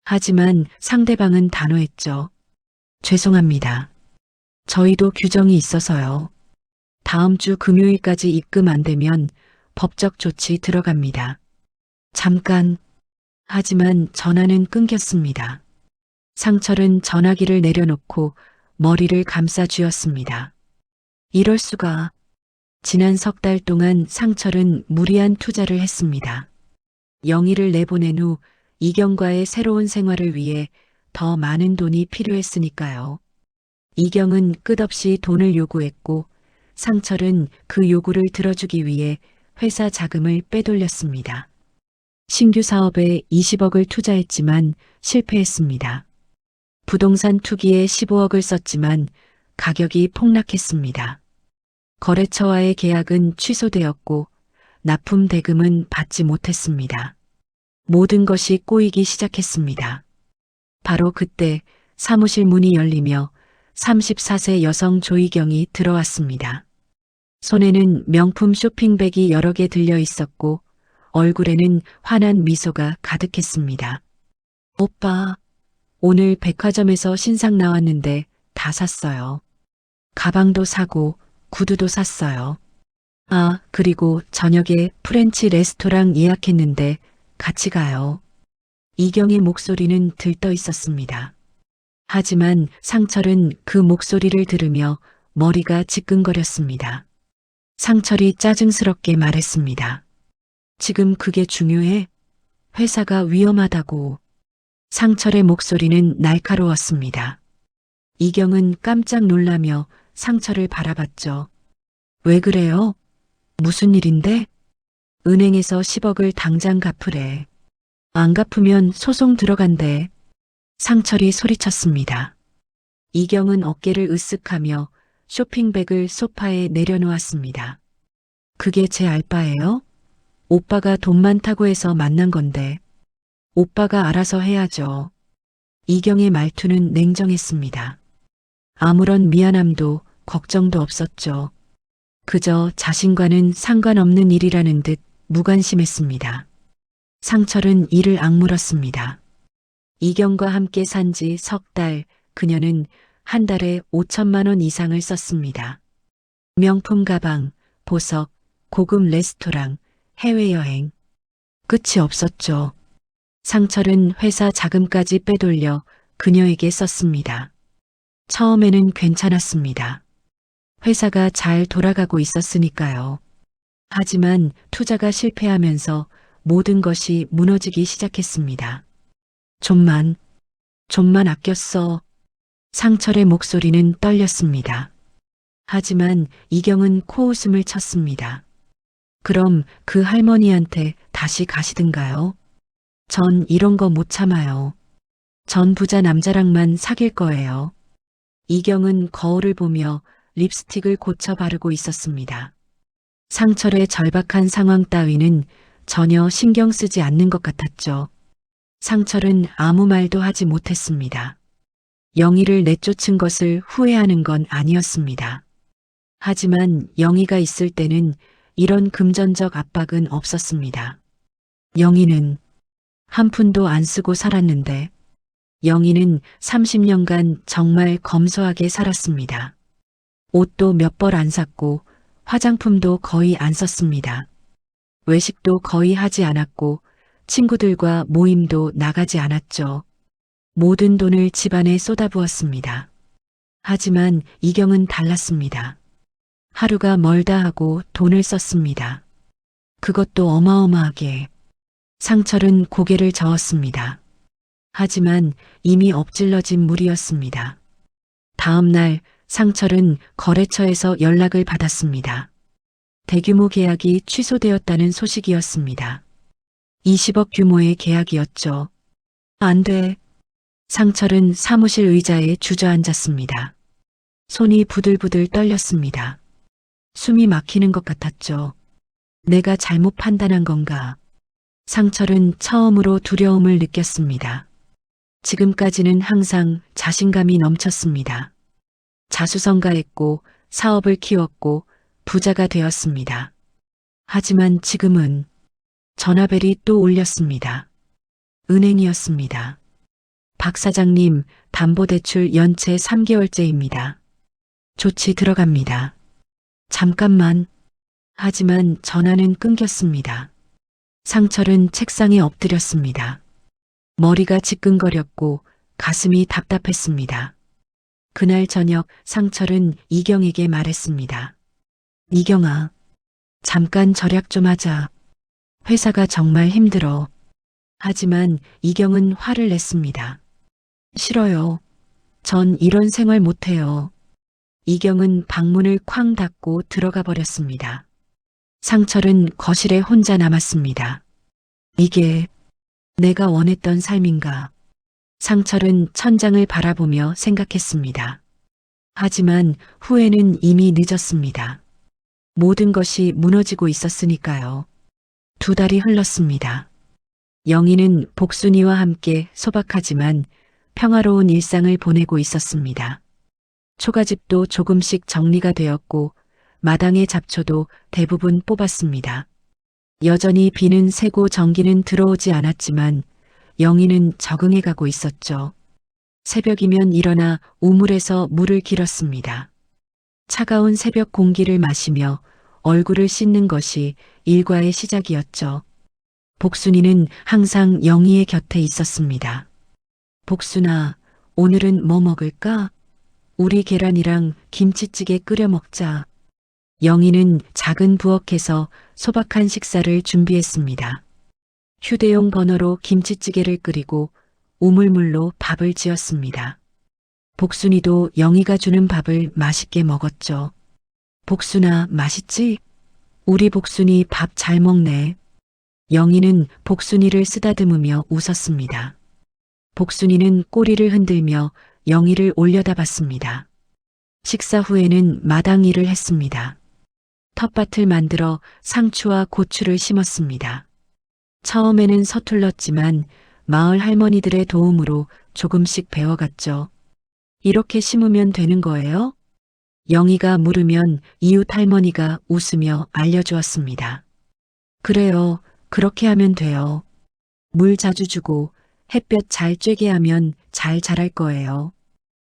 하지만 상대방은 단호했죠. 죄송합니다. 저희도 규정이 있어서요. 다음 주 금요일까지 입금 안 되면 법적 조치 들어갑니다. 잠깐. 하지만 전화는 끊겼습니다. 상철은 전화기를 내려놓고 머리를 감싸 쥐었습니다. 이럴 수가. 지난 석 달 동안 상철은 무리한 투자를 했습니다. 영희를 내보낸 후 이경과의 새로운 생활을 위해 더 많은 돈이 필요했으니까요. 이경은 끝없이 돈을 요구했고 상철은 그 요구를 들어주기 위해 회사 자금을 빼돌렸습니다. 신규 사업에 20억을 투자했지만 실패했습니다. 부동산 투기에 15억을 썼지만 가격이 폭락했습니다. 거래처와의 계약은 취소되었고 납품 대금은 받지 못했습니다. 모든 것이 꼬이기 시작했습니다. 바로 그때 사무실 문이 열리며 34세 여성 조희경이 들어왔습니다. 손에는 명품 쇼핑백이 여러 개 들려 있었고 얼굴에는 환한 미소가 가득했습니다. 오빠, 오늘 백화점에서 신상 나왔는데 다 샀어요. 가방도 사고 구두도 샀어요. 아, 그리고 저녁에 프렌치 레스토랑 예약했는데 같이 가요. 이경의 목소리는 들떠 있었습니다. 하지만 상철은 그 목소리를 들으며 머리가 지끈거렸습니다. 상철이 짜증스럽게 말했습니다. 지금 그게 중요해? 회사가 위험하다고. 상철의 목소리는 날카로웠습니다. 이경은 깜짝 놀라며 상철을 바라봤죠. 왜 그래요? 무슨 일인데? 은행에서 10억을 당장 갚으래. 안 갚으면 소송 들어간대. 상철이 소리쳤습니다. 이경은 어깨를 으쓱하며 쇼핑백을 소파에 내려놓았습니다. 그게 제 알바예요? 오빠가 돈 많다고 해서 만난 건데. 오빠가 알아서 해야죠. 이경의 말투는 냉정했습니다. 아무런 미안함도 걱정도 없었죠. 그저 자신과는 상관없는 일이라는 듯 무관심했습니다. 상철은 이를 악물었습니다. 이경과 함께 산 지 석 달, 그녀는 한 달에 5천만 원 이상을 썼습니다. 명품 가방, 보석, 고급 레스토랑, 해외여행. 끝이 없었죠. 상철은 회사 자금까지 빼돌려 그녀에게 썼습니다. 처음에는 괜찮았습니다. 회사가 잘 돌아가고 있었으니까요. 하지만 투자가 실패하면서 모든 것이 무너지기 시작했습니다. 좀만 아꼈어. 상철의 목소리는 떨렸습니다. 하지만 이경은 코웃음을 쳤습니다. 그럼 그 할머니한테 다시 가시든가요? 전 이런 거 못 참아요. 전 부자 남자랑만 사귈 거예요. 이경은 거울을 보며 립스틱을 고쳐 바르고 있었습니다. 상철의 절박한 상황 따위는 전혀 신경 쓰지 않는 것 같았죠. 상철은 아무 말도 하지 못했습니다. 영희를 내쫓은 것을 후회하는 건 아니었습니다. 하지만 영희가 있을 때는 이런 금전적 압박은 없었습니다. 영희는 한 푼도 안 쓰고 살았는데 영희는 30년간 정말 검소하게 살았습니다. 옷도 몇 벌 안 샀고 화장품도 거의 안 썼습니다. 외식도 거의 하지 않았고 친구들과 모임도 나가지 않았죠. 모든 돈을 집안에 쏟아부었습니다. 하지만 이경은 달랐습니다. 하루가 멀다 하고 돈을 썼습니다. 그것도 어마어마하게. 상철은 고개를 저었습니다. 하지만 이미 엎질러진 물이었습니다. 다음 날 상철은 거래처에서 연락을 받았습니다. 대규모 계약이 취소되었다는 소식이었습니다. 20억 규모의 계약이었죠. 안 돼. 상철은 사무실 의자에 주저앉았습니다. 손이 부들부들 떨렸습니다. 숨이 막히는 것 같았죠. 내가 잘못 판단한 건가? 상철은 처음으로 두려움을 느꼈습니다. 지금까지는 항상 자신감이 넘쳤습니다. 자수성가했고 사업을 키웠고 부자가 되었습니다. 하지만 지금은 전화벨이 또 울렸습니다. 은행이었습니다. 박 사장님, 담보대출 연체 3개월째입니다. 조치 들어갑니다. 잠깐만. 하지만 전화는 끊겼습니다. 상철은 책상에 엎드렸습니다. 머리가 지끈거렸고 가슴이 답답했습니다. 그날 저녁 상철은 이경에게 말했습니다. 이경아, 잠깐 절약 좀 하자. 회사가 정말 힘들어. 하지만 이경은 화를 냈습니다. 싫어요. 전 이런 생활 못해요. 이경은 방문을 쾅 닫고 들어가 버렸습니다. 상철은 거실에 혼자 남았습니다. 이게 내가 원했던 삶인가? 상철은 천장을 바라보며 생각했습니다. 하지만 후회는 이미 늦었습니다. 모든 것이 무너지고 있었으니까요. 2달이 흘렀습니다. 영희는 복순이와 함께 소박하지만 평화로운 일상을 보내고 있었습니다. 초가집도 조금씩 정리가 되었고 마당의 잡초도 대부분 뽑았습니다. 여전히 비는 새고 전기는 들어오지 않았지만 영희는 적응해 가고 있었죠. 새벽이면 일어나 우물에서 물을 길었습니다. 차가운 새벽 공기를 마시며 얼굴을 씻는 것이 일과의 시작이었죠. 복순이는 항상 영희의 곁에 있었습니다. 복순아, 오늘은 뭐 먹을까? 우리 계란이랑 김치찌개 끓여 먹자. 영희는 작은 부엌에서 소박한 식사를 준비했습니다. 휴대용 버너로 김치찌개를 끓이고 우물물로 밥을 지었습니다. 복순이도 영희가 주는 밥을 맛있게 먹었죠. 복순아, 맛있지? 우리 복순이 밥 잘 먹네. 영희는 복순이를 쓰다듬으며 웃었습니다. 복순이는 꼬리를 흔들며 영희를 올려다봤습니다. 식사 후에는 마당 일을 했습니다. 텃밭을 만들어 상추와 고추를 심었습니다. 처음에는 서툴렀지만 마을 할머니들의 도움으로 조금씩 배워갔죠. 이렇게 심으면 되는 거예요? 영희가 물으면 이웃 할머니가 웃으며 알려주었습니다. 그래요. 그렇게 하면 돼요. 물 자주 주고 햇볕 잘 쬐게 하면 잘 자랄 거예요.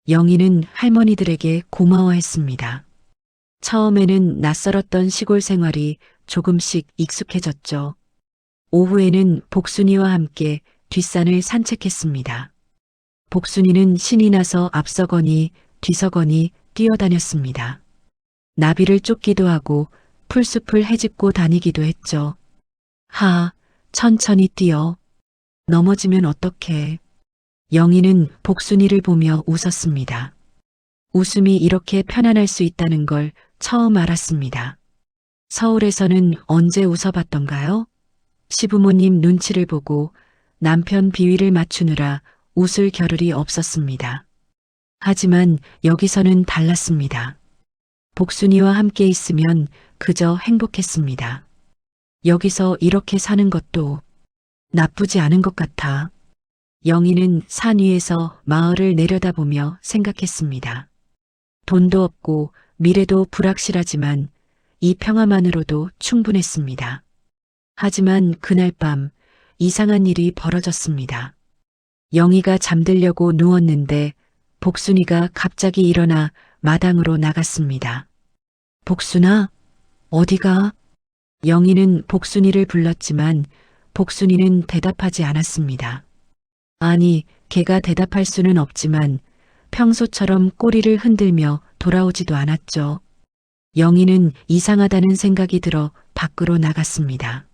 영희는 할머니들에게 고마워했습니다. 처음에는 낯설었던 시골 생활이 조금씩 익숙해졌죠. 오후에는 복순이와 함께 뒷산을 산책했습니다. 복순이는 신이 나서 앞서거니 뒤서거니 뛰어다녔습니다. 나비를 쫓기도 하고 풀숲을 헤집고 다니기도 했죠. 천천히 뛰어. 넘어지면 어떡해. 영희는 복순이를 보며 웃었습니다. 웃음이 이렇게 편안할 수 있다는 걸 처음 알았습니다. 서울에서는 언제 웃어봤던가요? 시부모님 눈치를 보고 남편 비위를 맞추느라 웃을 겨를이 없었습니다. 하지만 여기서는 달랐습니다. 복순이와 함께 있으면 그저 행복했습니다. 여기서 이렇게 사는 것도 나쁘지 않은 것 같아. 영희는 산 위에서 마을을 내려다보며 생각했습니다. 돈도 없고 미래도 불확실하지만 이 평화만으로도 충분했습니다. 하지만 그날 밤 이상한 일이 벌어졌습니다. 영희가 잠들려고 누웠는데 복순이가 갑자기 일어나 마당으로 나갔습니다. 복순아, 어디가? 영희는 복순이를 불렀지만 복순이는 대답하지 않았습니다. 아니, 걔가 대답할 수는 없지만 평소처럼 꼬리를 흔들며 돌아오지도 않았죠. 영희는 이상하다는 생각이 들어 밖으로 나갔습니다.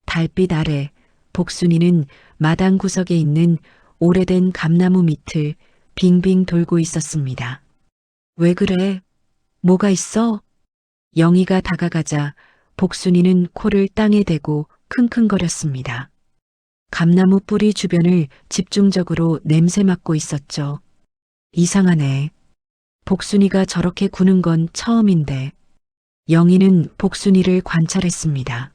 달빛 아래 복순이는 마당 구석에 있는 오래된 감나무 밑을 빙빙 돌고 있었습니다. 왜 그래? 뭐가 있어? 영희가 다가가자 복순이는 코를 땅에 대고 킁킁거렸습니다. 감나무 뿌리 주변을 집중적으로 냄새 맡고 있었죠. 이상하네. 복순이가 저렇게 구는 건 처음인데. 영희는 복순이를 관찰했습니다.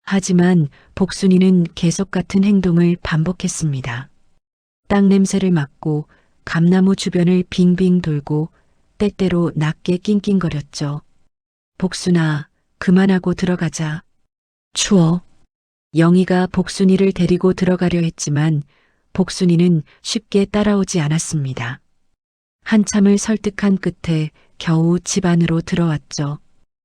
하지만 복순이는 계속 같은 행동을 반복했습니다. 땅 냄새를 맡고 감나무 주변을 빙빙 돌고 때때로 낮게 낑낑거렸죠. 복순아, 그만하고 들어가자. 추워. 영희가 복순이를 데리고 들어가려 했지만 복순이는 쉽게 따라오지 않았습니다. 한참을 설득한 끝에 겨우 집 안으로 들어왔죠.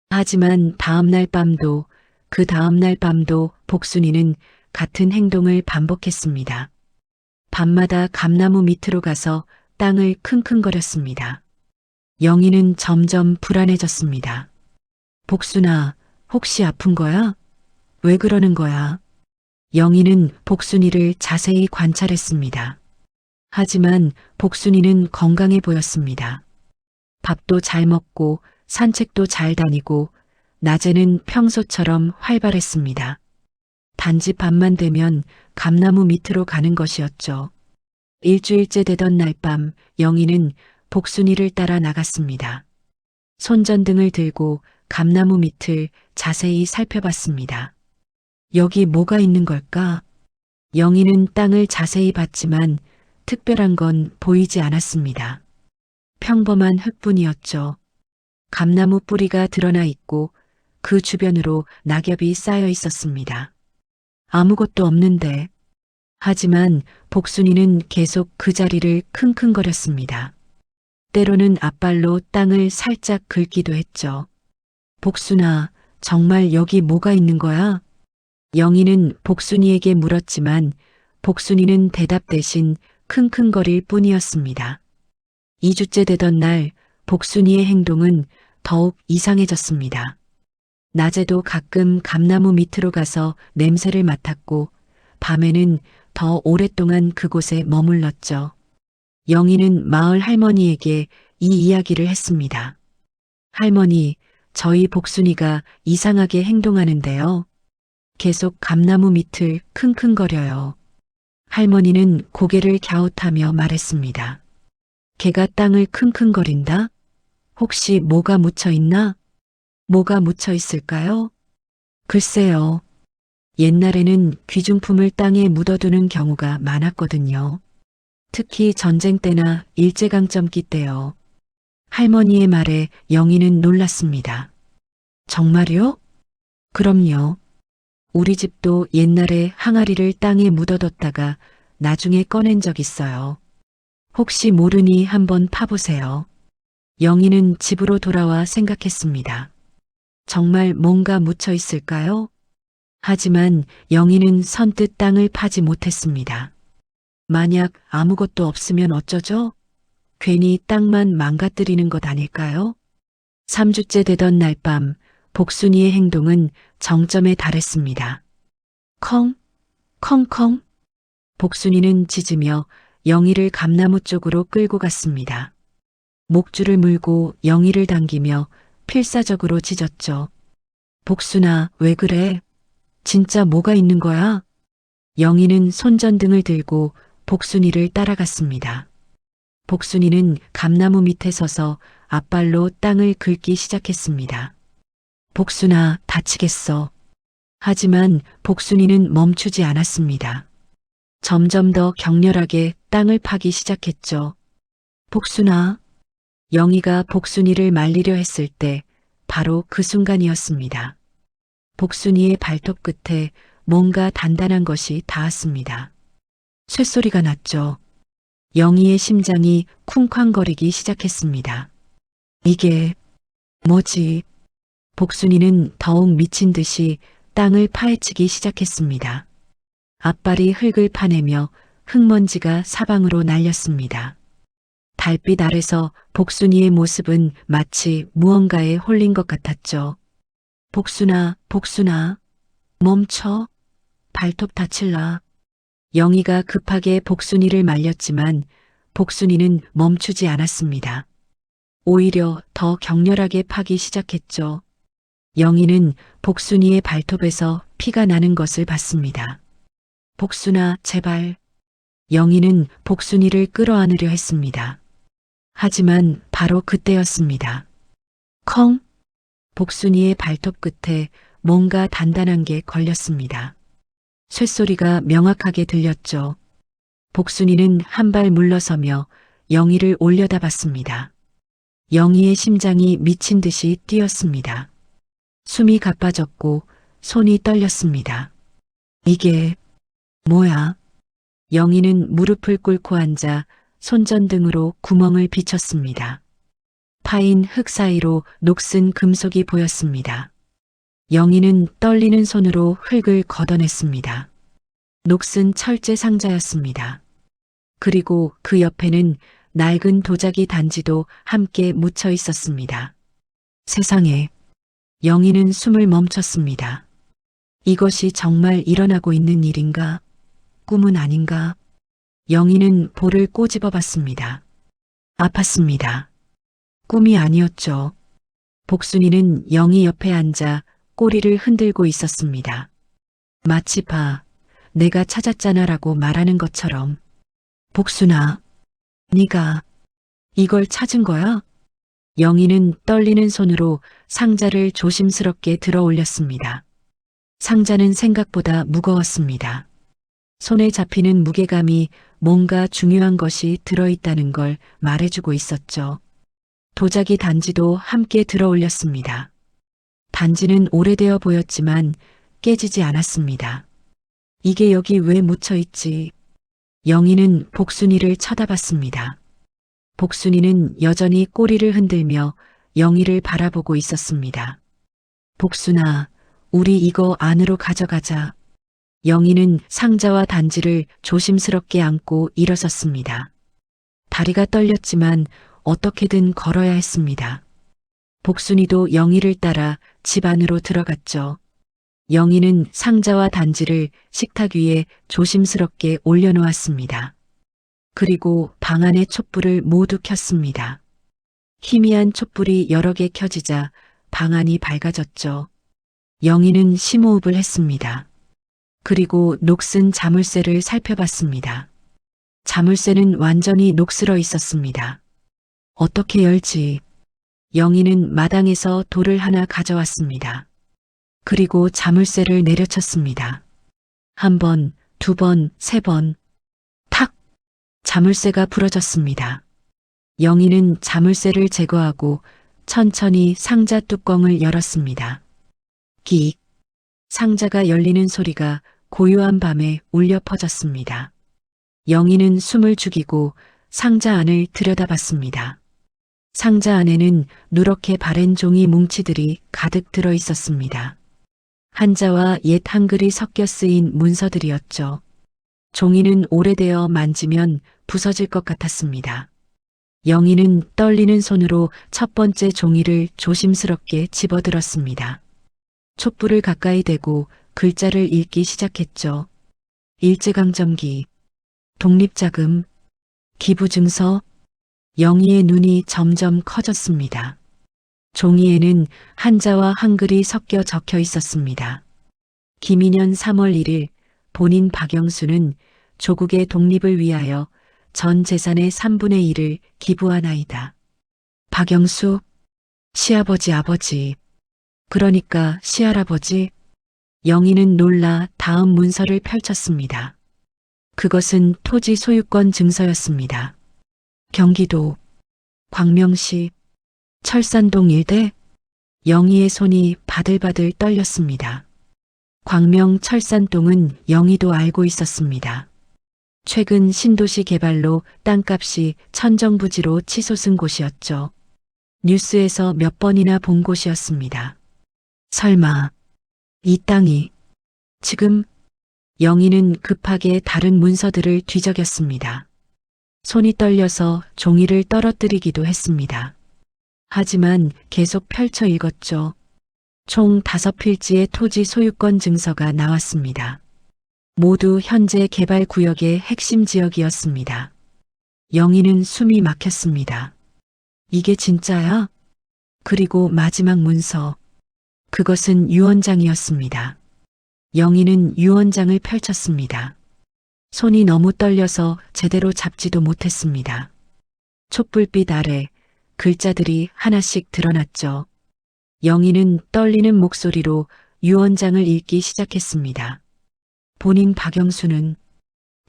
하지만 다음날 밤도 그 다음날 밤도 복순이는 같은 행동을 반복했습니다. 밤마다 감나무 밑으로 가서 땅을 킁킁거렸습니다. 영희는 점점 불안해졌습니다. 복순아, 혹시 아픈 거야? 왜 그러는 거야? 영희는 복순이를 자세히 관찰했습니다. 하지만 복순이는 건강해 보였습니다. 밥도 잘 먹고 산책도 잘 다니고 낮에는 평소처럼 활발했습니다. 단지 밤만 되면 감나무 밑으로 가는 것이었죠. 일주일째 되던 날 밤 영희는 복순이를 따라 나갔습니다. 손전등을 들고 감나무 밑을 자세히 살펴봤습니다. 여기 뭐가 있는 걸까? 영희는 땅을 자세히 봤지만 특별한 건 보이지 않았습니다. 평범한 흙뿐이었죠. 감나무 뿌리가 드러나 있고 그 주변으로 낙엽이 쌓여 있었습니다. 아무것도 없는데. 하지만 복순이는 계속 그 자리를 킁킁거렸습니다. 때로는 앞발로 땅을 살짝 긁기도 했죠. 복순아, 정말 여기 뭐가 있는 거야? 영희는 복순이에게 물었지만 복순이는 대답 대신 킁킁거릴 뿐이었습니다. 2주째 되던 날 복순이의 행동은 더욱 이상해졌습니다. 낮에도 가끔 감나무 밑으로 가서 냄새를 맡았고 밤에는 더 오랫동안 그곳에 머물렀죠. 영희는 마을 할머니에게 이 이야기를 했습니다. 할머니, 저희 복순이가 이상하게 행동하는데요. 계속 감나무 밑을 킁킁거려요. 할머니는 고개를 갸웃하며 말했습니다. 걔가 땅을 킁킁거린다? 혹시 뭐가 묻혀 있나? 뭐가 묻혀 있을까요? 글쎄요. 옛날에는 귀중품을 땅에 묻어두는 경우가 많았거든요. 특히 전쟁 때나 일제강점기 때요. 할머니의 말에 영희는 놀랐습니다. 정말요? 그럼요. 우리 집도 옛날에 항아리를 땅에 묻어뒀다가 나중에 꺼낸 적 있어요. 혹시 모르니 한번 파보세요. 영희는 집으로 돌아와 생각했습니다. 정말 뭔가 묻혀 있을까요? 하지만 영희는 선뜻 땅을 파지 못했습니다. 만약 아무것도 없으면 어쩌죠? 괜히 땅만 망가뜨리는 것 아닐까요? 3주째 되던 날 밤 복순이의 행동은 정점에 달했습니다. 컹, 컹컹. 복순이는 짖으며 영희를 감나무 쪽으로 끌고 갔습니다. 목줄을 물고 영희를 당기며 필사적으로 짖었죠. 복순아, 왜 그래? 진짜 뭐가 있는 거야? 영희는 손전등을 들고 복순이를 따라갔습니다. 복순이는 감나무 밑에 서서 앞발로 땅을 긁기 시작했습니다. 복순아, 다치겠어. 하지만 복순이는 멈추지 않았습니다. 점점 더 격렬하게 땅을 파기 시작했죠. 복순아. 영희가 복순이를 말리려 했을 때 바로 그 순간이었습니다. 복순이의 발톱 끝에 뭔가 단단한 것이 닿았습니다. 쇳소리가 났죠. 영희의 심장이 쿵쾅거리기 시작했습니다. 이게 뭐지? 복순이는 더욱 미친 듯이 땅을 파헤치기 시작했습니다. 앞발이 흙을 파내며 흙먼지가 사방으로 날렸습니다. 달빛 아래서 복순이의 모습은 마치 무언가에 홀린 것 같았죠. 복순아, 복순아, 멈춰. 발톱 다칠라. 영희가 급하게 복순이를 말렸지만 복순이는 멈추지 않았습니다. 오히려 더 격렬하게 파기 시작했죠. 영희는 복순이의 발톱에서 피가 나는 것을 봤습니다. 복순아, 제발. 영희는 복순이를 끌어안으려 했습니다. 하지만 바로 그때였습니다. 컹! 복순이의 발톱 끝에 뭔가 단단한 게 걸렸습니다. 쇳소리가 명확하게 들렸죠. 복순이는 한 발 물러서며 영희를 올려다봤습니다. 영희의 심장이 미친 듯이 뛰었습니다. 숨이 가빠졌고 손이 떨렸습니다. 이게 뭐야? 영희는 무릎을 꿇고 앉아 손전등으로 구멍을 비쳤습니다. 파인 흙 사이로 녹슨 금속이 보였습니다. 영희는 떨리는 손으로 흙을 걷어냈습니다. 녹슨 철제 상자였습니다. 그리고 그 옆에는 낡은 도자기 단지도 함께 묻혀 있었습니다. 세상에, 영희는 숨을 멈췄습니다. 이것이 정말 일어나고 있는 일인가? 꿈은 아닌가? 영희는 볼을 꼬집어 봤습니다. 아팠습니다. 꿈이 아니었죠. 복순이는 영희 옆에 앉아 꼬리를 흔들고 있었습니다. 마치 내가 찾았잖아라고 말하는 것처럼. 복순아, 네가 이걸 찾은 거야? 영희는 떨리는 손으로 상자를 조심스럽게 들어 올렸습니다. 상자는 생각보다 무거웠습니다. 손에 잡히는 무게감이 뭔가 중요한 것이 들어있다는 걸 말해주고 있었죠. 도자기 단지도 함께 들어 올렸습니다. 단지는 오래되어 보였지만 깨지지 않았습니다. 이게 여기 왜 묻혀있지? 영희는 복순이를 쳐다봤습니다. 복순이는 여전히 꼬리를 흔들며 영희를 바라보고 있었습니다. 복순아, 우리 이거 안으로 가져가자. 영희는 상자와 단지를 조심스럽게 안고 일어섰습니다. 다리가 떨렸지만 어떻게든 걸어야 했습니다. 복순이도 영희를 따라 집 안으로 들어갔죠. 영희는 상자와 단지를 식탁 위에 조심스럽게 올려놓았습니다. 그리고 방 안의 촛불을 모두 켰습니다. 희미한 촛불이 여러 개 켜지자 방 안이 밝아졌죠. 영희는 심호흡을 했습니다. 그리고 녹슨 자물쇠를 살펴봤습니다. 자물쇠는 완전히 녹슬어 있었습니다. 어떻게 열지? 영희는 마당에서 돌을 하나 가져왔습니다. 그리고 자물쇠를 내려쳤습니다. 한 번, 두 번, 세 번. 탁! 자물쇠가 부러졌습니다. 영희는 자물쇠를 제거하고 천천히 상자 뚜껑을 열었습니다. 끽! 상자가 열리는 소리가 고요한 밤에 울려 퍼졌습니다. 영희는 숨을 죽이고 상자 안을 들여다봤습니다. 상자 안에는 누렇게 바랜 종이 뭉치들이 가득 들어 있었습니다. 한자와 옛 한글이 섞여 쓰인 문서들이었죠. 종이는 오래되어 만지면 부서질 것 같았습니다. 영희는 떨리는 손으로 첫 번째 종이를 조심스럽게 집어들었습니다. 촛불을 가까이 대고 글자를 읽기 시작했죠. 일제강점기, 독립자금, 기부증서. 영희의 눈이 점점 커졌습니다. 종이에는 한자와 한글이 섞여 적혀 있었습니다. 김인현 3월 1일 본인 박영수는 조국의 독립을 위하여 전 재산의 3분의 1을 기부하나이다. 박영수, 시아버지 아버지, 그러니까 시할아버지. 영희는 놀라 다음 문서를 펼쳤습니다. 그것은 토지 소유권 증서였습니다. 경기도 광명시 철산동 일대. 영희의 손이 바들바들 떨렸습니다. 광명 철산동은 영희도 알고 있었습니다. 최근 신도시 개발로 땅값이 천정부지로 치솟은 곳이었죠. 뉴스에서 몇 번이나 본 곳이었습니다. 설마 이 땅이 지금? 영희는 급하게 다른 문서들을 뒤적였습니다. 손이 떨려서 종이를 떨어뜨리기도 했습니다. 하지만 계속 펼쳐 읽었죠. 총 5필지의 토지 소유권 증서가 나왔습니다. 모두 현재 개발 구역의 핵심 지역이었습니다. 영희는 숨이 막혔습니다. 이게 진짜야? 그리고 마지막 문서. 그것은 유언장이었습니다. 영희는 유언장을 펼쳤습니다. 손이 너무 떨려서 제대로 잡지도 못했습니다. 촛불빛 아래 글자들이 하나씩 드러났죠. 영희는 떨리는 목소리로 유언장을 읽기 시작했습니다. 본인 박영수는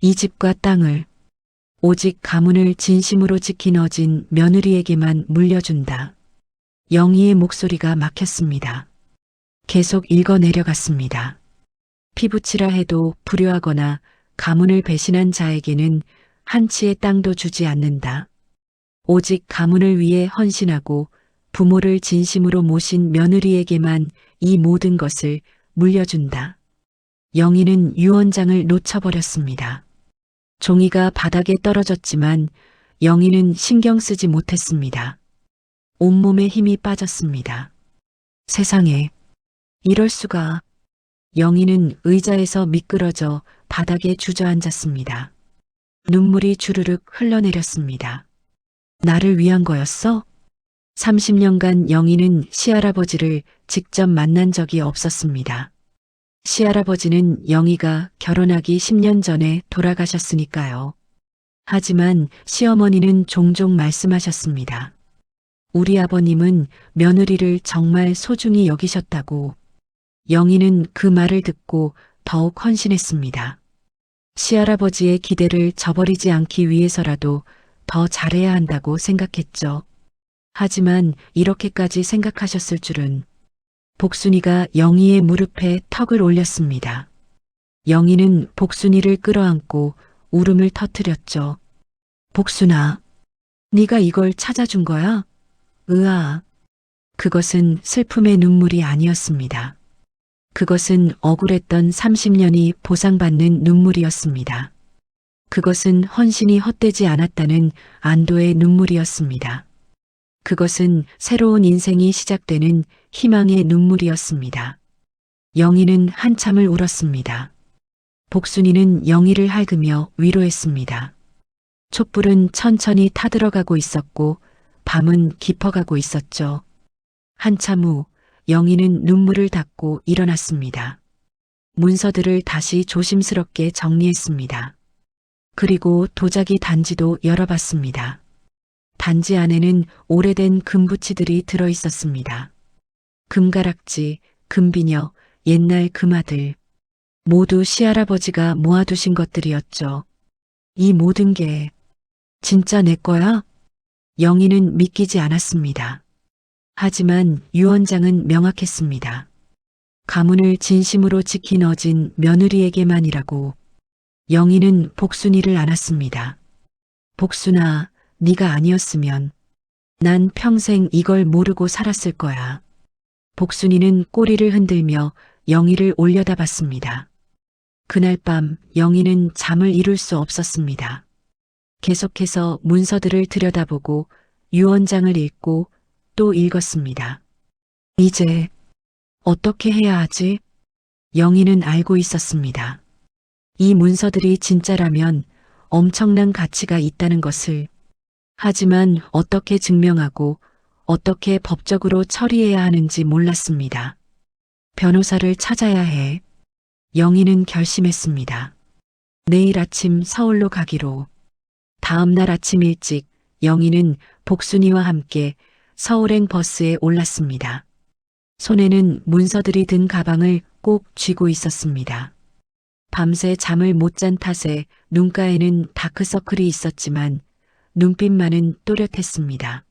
이 집과 땅을 오직 가문을 진심으로 지킨 어진 며느리에게만 물려준다. 영희의 목소리가 막혔습니다. 계속 읽어 내려갔습니다. 피부치라 해도 불효하거나 가문을 배신한 자에게는 한 치의 땅도 주지 않는다. 오직 가문을 위해 헌신하고 부모를 진심으로 모신 며느리에게만 이 모든 것을 물려준다. 영희는 유언장을 놓쳐버렸습니다. 종이가 바닥에 떨어졌지만 영희는 신경 쓰지 못했습니다. 온몸에 힘이 빠졌습니다. 세상에, 이럴 수가. 영희는 의자에서 미끄러져 바닥에 주저앉았습니다. 눈물이 주르륵 흘러내렸습니다. 나를 위한 거였어? 30년간 영희는 시할아버지를 직접 만난 적이 없었습니다. 시할아버지는 영희가 결혼하기 10년 전에 돌아가셨으니까요. 하지만 시어머니는 종종 말씀하셨습니다. 우리 아버님은 며느리를 정말 소중히 여기셨다고. 영희는 그 말을 듣고 더욱 헌신했습니다. 시할아버지의 기대를 저버리지 않기 위해서라도 더 잘해야 한다고 생각했죠. 하지만 이렇게까지 생각하셨을 줄은. 복순이가 영희의 무릎에 턱을 올렸습니다. 영희는 복순이를 끌어안고 울음을 터뜨렸죠. 복순아, 네가 이걸 찾아준 거야? 으아. 그것은 슬픔의 눈물이 아니었습니다. 그것은 억울했던 30년이 보상받는 눈물이었습니다. 그것은 헌신이 헛되지 않았다는 안도의 눈물이었습니다. 그것은 새로운 인생이 시작되는 희망의 눈물이었습니다. 영희는 한참을 울었습니다. 복순이는 영희를 할그며 위로했습니다. 촛불은 천천히 타들어가고 있었고 밤은 깊어가고 있었죠. 한참 후 영희는 눈물을 닦고 일어났습니다. 문서들을 다시 조심스럽게 정리했습니다. 그리고 도자기 단지도 열어봤습니다. 단지 안에는 오래된 금부치들이 들어 있었습니다. 금가락지, 금비녀, 옛날 금아들. 모두 시할아버지가 모아두신 것들이었죠. 이 모든 게 진짜 내 거야? 영희는 믿기지 않았습니다. 하지만 유언장은 명확했습니다. 가문을 진심으로 지킨 어진 며느리에게만이라고. 영희는 복순이를 안았습니다. 복순아, 네가 아니었으면 난 평생 이걸 모르고 살았을 거야. 복순이는 꼬리를 흔들며 영희를 올려다봤습니다. 그날 밤 영희는 잠을 이룰 수 없었습니다. 계속해서 문서들을 들여다보고 유언장을 읽고 또 읽었습니다. 이제 어떻게 해야 하지? 영희는 알고 있었습니다. 이 문서들이 진짜라면 엄청난 가치가 있다는 것을. 하지만 어떻게 증명하고 어떻게 법적으로 처리해야 하는지 몰랐습니다. 변호사를 찾아야 해. 영희는 결심했습니다. 내일 아침 서울로 가기로. 다음 날 아침 일찍 영희는 복순이와 함께 서울행 버스에 올랐습니다. 손에는 문서들이 든 가방을 꼭 쥐고 있었습니다. 밤새 잠을 못 잔 탓에 눈가에는 다크서클이 있었지만 눈빛만은 또렷했습니다.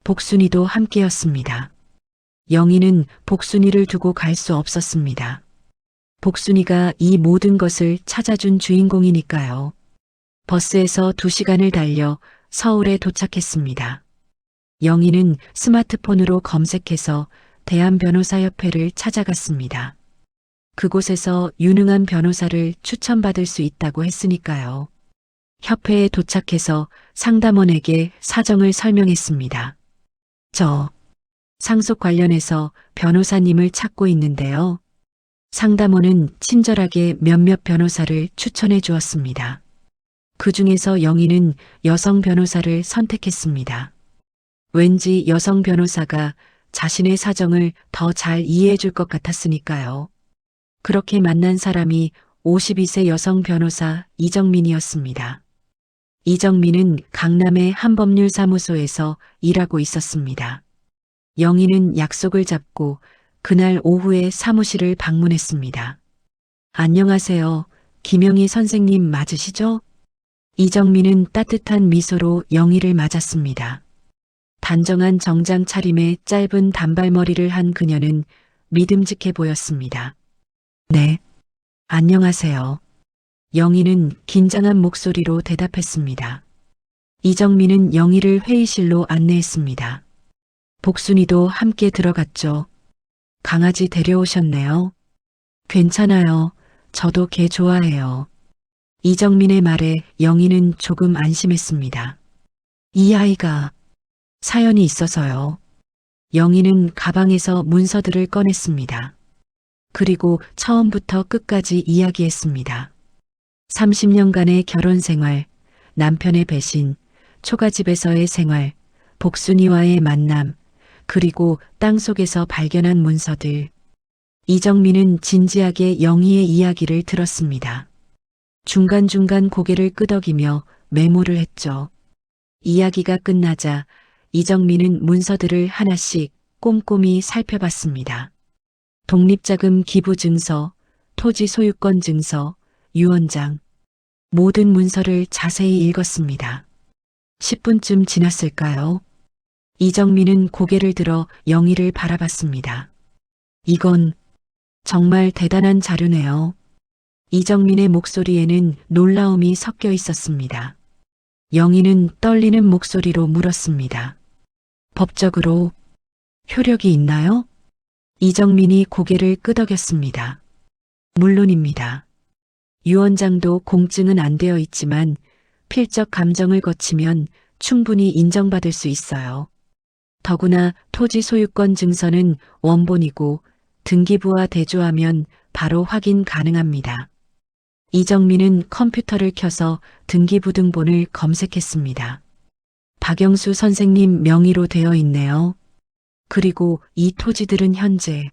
복순이도 함께였습니다. 영희는 복순이를 두고 갈 수 없었습니다. 복순이가 이 모든 것을 찾아준 주인공이니까요. 버스에서 2시간을 달려 서울에 도착했습니다. 영희는 스마트폰으로 검색해서 대한변호사협회를 찾아갔습니다. 그곳에서 유능한 변호사를 추천받을 수 있다고 했으니까요. 협회에 도착해서 상담원에게 사정을 설명했습니다. 저 상속 관련해서 변호사님을 찾고 있는데요. 상담원은 친절하게 몇몇 변호사를 추천해 주었습니다. 그 중에서 영희는 여성 변호사를 선택했습니다. 왠지 여성 변호사가 자신의 사정을 더 잘 이해해 줄 것 같았으니까요. 그렇게 만난 사람이 52세 여성 변호사 이정민이었습니다. 이정민은 강남의 한 법률사무소에서 일하고 있었습니다. 영희는 약속을 잡고 그날 오후에 사무실을 방문했습니다. 안녕하세요. 김영희 선생님 맞으시죠? 이정민은 따뜻한 미소로 영희를 맞았습니다. 단정한 정장 차림에 짧은 단발머리를 한 그녀는 믿음직해 보였습니다. 네, 안녕하세요. 영희는 긴장한 목소리로 대답했습니다. 이정민은 영희를 회의실로 안내했습니다. 복순이도 함께 들어갔죠. 강아지 데려오셨네요. 괜찮아요. 저도 개 좋아해요. 이정민의 말에 영희는 조금 안심했습니다. 이 아이가 사연이 있어서요. 영희는 가방에서 문서들을 꺼냈습니다. 그리고 처음부터 끝까지 이야기했습니다. 30년간의 결혼 생활, 남편의 배신, 초가집에서의 생활, 복순이와의 만남, 그리고 땅속에서 발견한 문서들. 이정민은 진지하게 영희의 이야기를 들었습니다. 중간중간 고개를 끄덕이며 메모를 했죠. 이야기가 끝나자 이정민은 문서들을 하나씩 꼼꼼히 살펴봤습니다. 독립자금 기부 증서, 토지 소유권 증서, 유언장. 모든 문서를 자세히 읽었습니다. 10분쯤 지났을까요? 이정민은 고개를 들어 영희를 바라봤습니다. 이건 정말 대단한 자료네요. 이정민의 목소리에는 놀라움이 섞여 있었습니다. 영희는 떨리는 목소리로 물었습니다. 법적으로 효력이 있나요? 이정민이 고개를 끄덕였습니다. 물론입니다. 유언장도 공증은 안 되어 있지만 필적 감정을 거치면 충분히 인정받을 수 있어요. 더구나 토지 소유권 증서는 원본이고 등기부와 대조하면 바로 확인 가능합니다. 이정민은 컴퓨터를 켜서 등기부등본을 검색했습니다. 박영수 선생님 명의로 되어 있네요. 그리고 이 토지들은 현재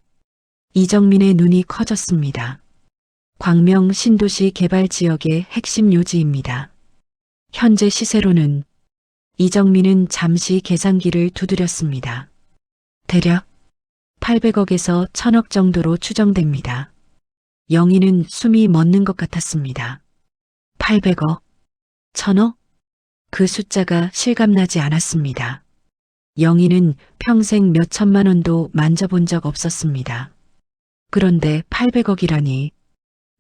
이정민의 눈이 커졌습니다. 광명 신도시 개발 지역의 핵심 요지입니다. 현재 시세로는 이정민은 잠시 계산기를 두드렸습니다. 대략 800억에서 1000억 정도로 추정됩니다. 영희는 숨이 멎는 것 같았습니다. 800억, 1000억? 그 숫자가 실감나지 않았습니다. 영희는 평생 몇 천만 원도 만져본 적 없었습니다. 그런데 800억이라니.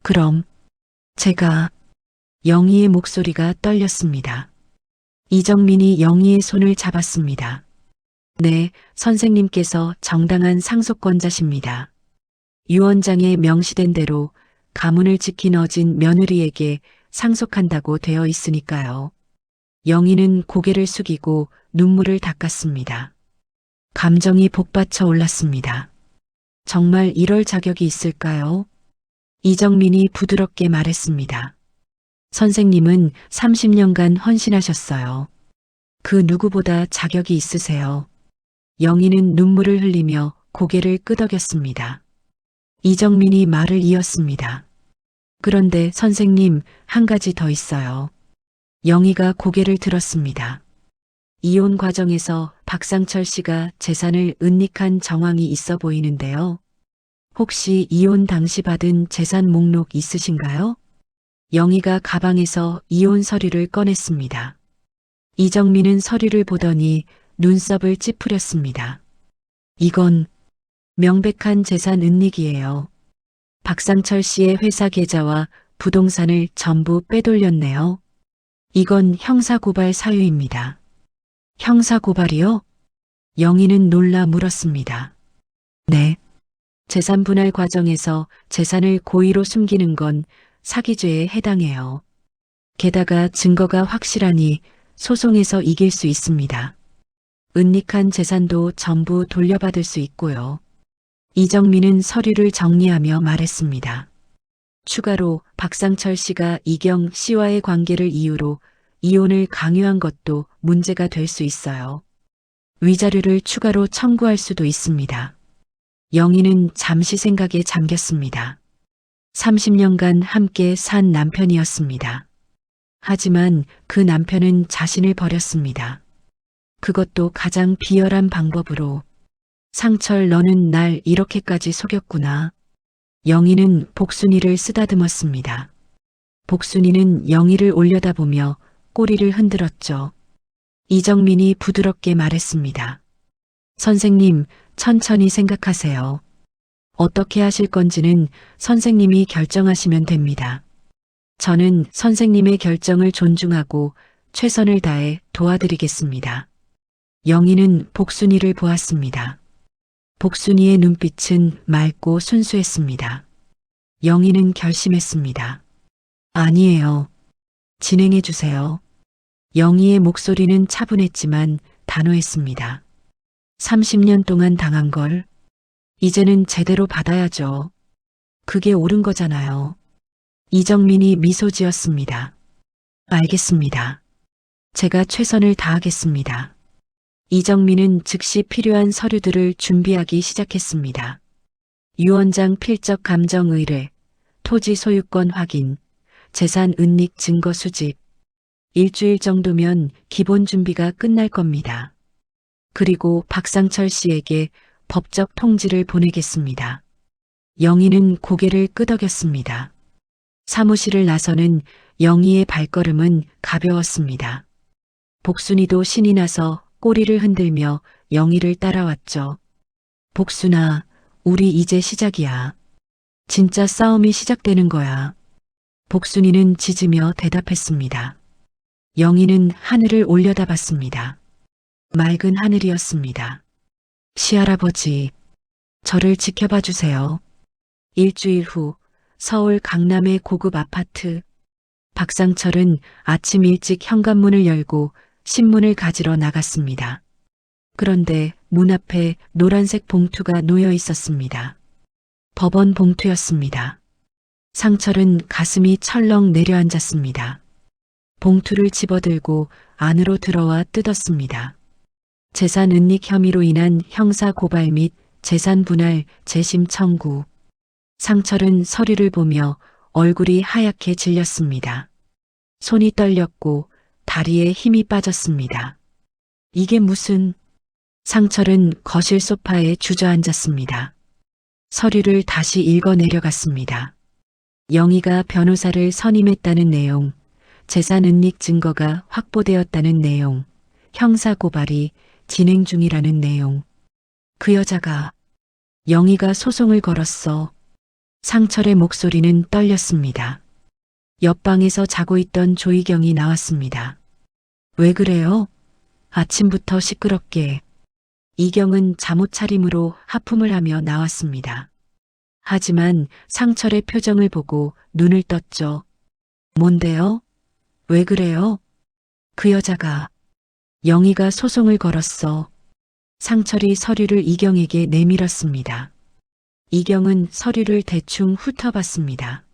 그럼 제가 영희의 목소리가 떨렸습니다. 이정민이 영희의 손을 잡았습니다. 네, 선생님께서 정당한 상속권자십니다. 유언장에 명시된 대로 가문을 지킨 어진 며느리에게 상속한다고 되어 있으니까요. 영희는 고개를 숙이고 눈물을 닦았습니다. 감정이 복받쳐 올랐습니다. 정말 이럴 자격이 있을까요? 이정민이 부드럽게 말했습니다. 선생님은 30년간 헌신하셨어요. 그 누구보다 자격이 있으세요. 영희는 눈물을 흘리며 고개를 끄덕였습니다. 이정민이 말을 이었습니다. 그런데 선생님, 한 가지 더 있어요. 영희가 고개를 들었습니다. 이혼 과정에서 박상철 씨가 재산을 은닉한 정황이 있어 보이는데요. 혹시 이혼 당시 받은 재산 목록 있으신가요? 영희가 가방에서 이혼 서류를 꺼냈습니다. 이정민은 서류를 보더니 눈썹을 찌푸렸습니다. 이건 명백한 재산 은닉이에요. 박상철 씨의 회사 계좌와 부동산을 전부 빼돌렸네요. 이건 형사고발 사유입니다. 형사고발이요? 영희는 놀라 물었습니다. 네. 재산 분할 과정에서 재산을 고의로 숨기는 건 사기죄에 해당해요. 게다가 증거가 확실하니 소송에서 이길 수 있습니다. 은닉한 재산도 전부 돌려받을 수 있고요. 이정민은 서류를 정리하며 말했습니다. 추가로 박상철 씨가 이경 씨와의 관계를 이유로 이혼을 강요한 것도 문제가 될 수 있어요. 위자료를 추가로 청구할 수도 있습니다. 영희는 잠시 생각에 잠겼습니다. 30년간 함께 산 남편이었습니다. 하지만 그 남편은 자신을 버렸습니다. 그것도 가장 비열한 방법으로. 상철, 너는 날 이렇게까지 속였구나. 영희는 복순이를 쓰다듬었습니다. 복순이는 영희를 올려다보며 꼬리를 흔들었죠. 이정민이 부드럽게 말했습니다. 선생님, 천천히 생각하세요. 어떻게 하실 건지는 선생님이 결정하시면 됩니다. 저는 선생님의 결정을 존중하고 최선을 다해 도와드리겠습니다. 영희는 복순이를 보았습니다. 복순이의 눈빛은 맑고 순수했습니다. 영희는 결심했습니다. 아니에요. 진행해 주세요. 영희의 목소리는 차분했지만 단호했습니다. 30년 동안 당한 걸 이제는 제대로 받아야죠. 그게 옳은 거잖아요. 이정민이 미소 지었습니다. 알겠습니다. 제가 최선을 다하겠습니다. 이정민은 즉시 필요한 서류들을 준비하기 시작했습니다. 유언장 필적 감정 의뢰, 토지 소유권 확인, 재산 은닉 증거 수집. 일주일 정도면 기본 준비가 끝날 겁니다. 그리고 박상철 씨에게 법적 통지를 보내겠습니다. 영희는 고개를 끄덕였습니다. 사무실을 나서는 영희의 발걸음은 가벼웠습니다. 복순이도 신이 나서 꼬리를 흔들며 영희를 따라왔죠. 복순아, 우리 이제 시작이야. 진짜 싸움이 시작되는 거야. 복순이는 짖으며 대답했습니다. 영희는 하늘을 올려다봤습니다. 맑은 하늘이었습니다. 시할아버지, 저를 지켜봐 주세요. 일주일 후 서울 강남의 고급 아파트. 박상철은 아침 일찍 현관문을 열고 신문을 가지러 나갔습니다. 그런데 문 앞에 노란색 봉투가 놓여 있었습니다. 법원 봉투였습니다. 상철은 가슴이 철렁 내려앉았습니다. 봉투를 집어들고 안으로 들어와 뜯었습니다. 재산 은닉 혐의로 인한 형사 고발 및 재산 분할 재심 청구. 상철은 서류를 보며 얼굴이 하얗게 질렸습니다. 손이 떨렸고 다리에 힘이 빠졌습니다. 이게 무슨... 상철은 거실 소파에 주저앉았습니다. 서류를 다시 읽어 내려갔습니다. 영희가 변호사를 선임했다는 내용, 재산 은닉 증거가 확보되었다는 내용, 형사 고발이 진행 중이라는 내용. 그 여자가... 영희가 소송을 걸었어. 상철의 목소리는 떨렸습니다. 옆방에서 자고 있던 조희경이 나왔습니다. 왜 그래요? 아침부터 시끄럽게. 이경은 잠옷 차림으로 하품을 하며 나왔습니다. 하지만 상철의 표정을 보고 눈을 떴죠. 뭔데요? 왜 그래요? 그 여자가... 영희가 소송을 걸었어. 상철이 서류를 이경에게 내밀었습니다. 이경은 서류를 대충 훑어봤습니다.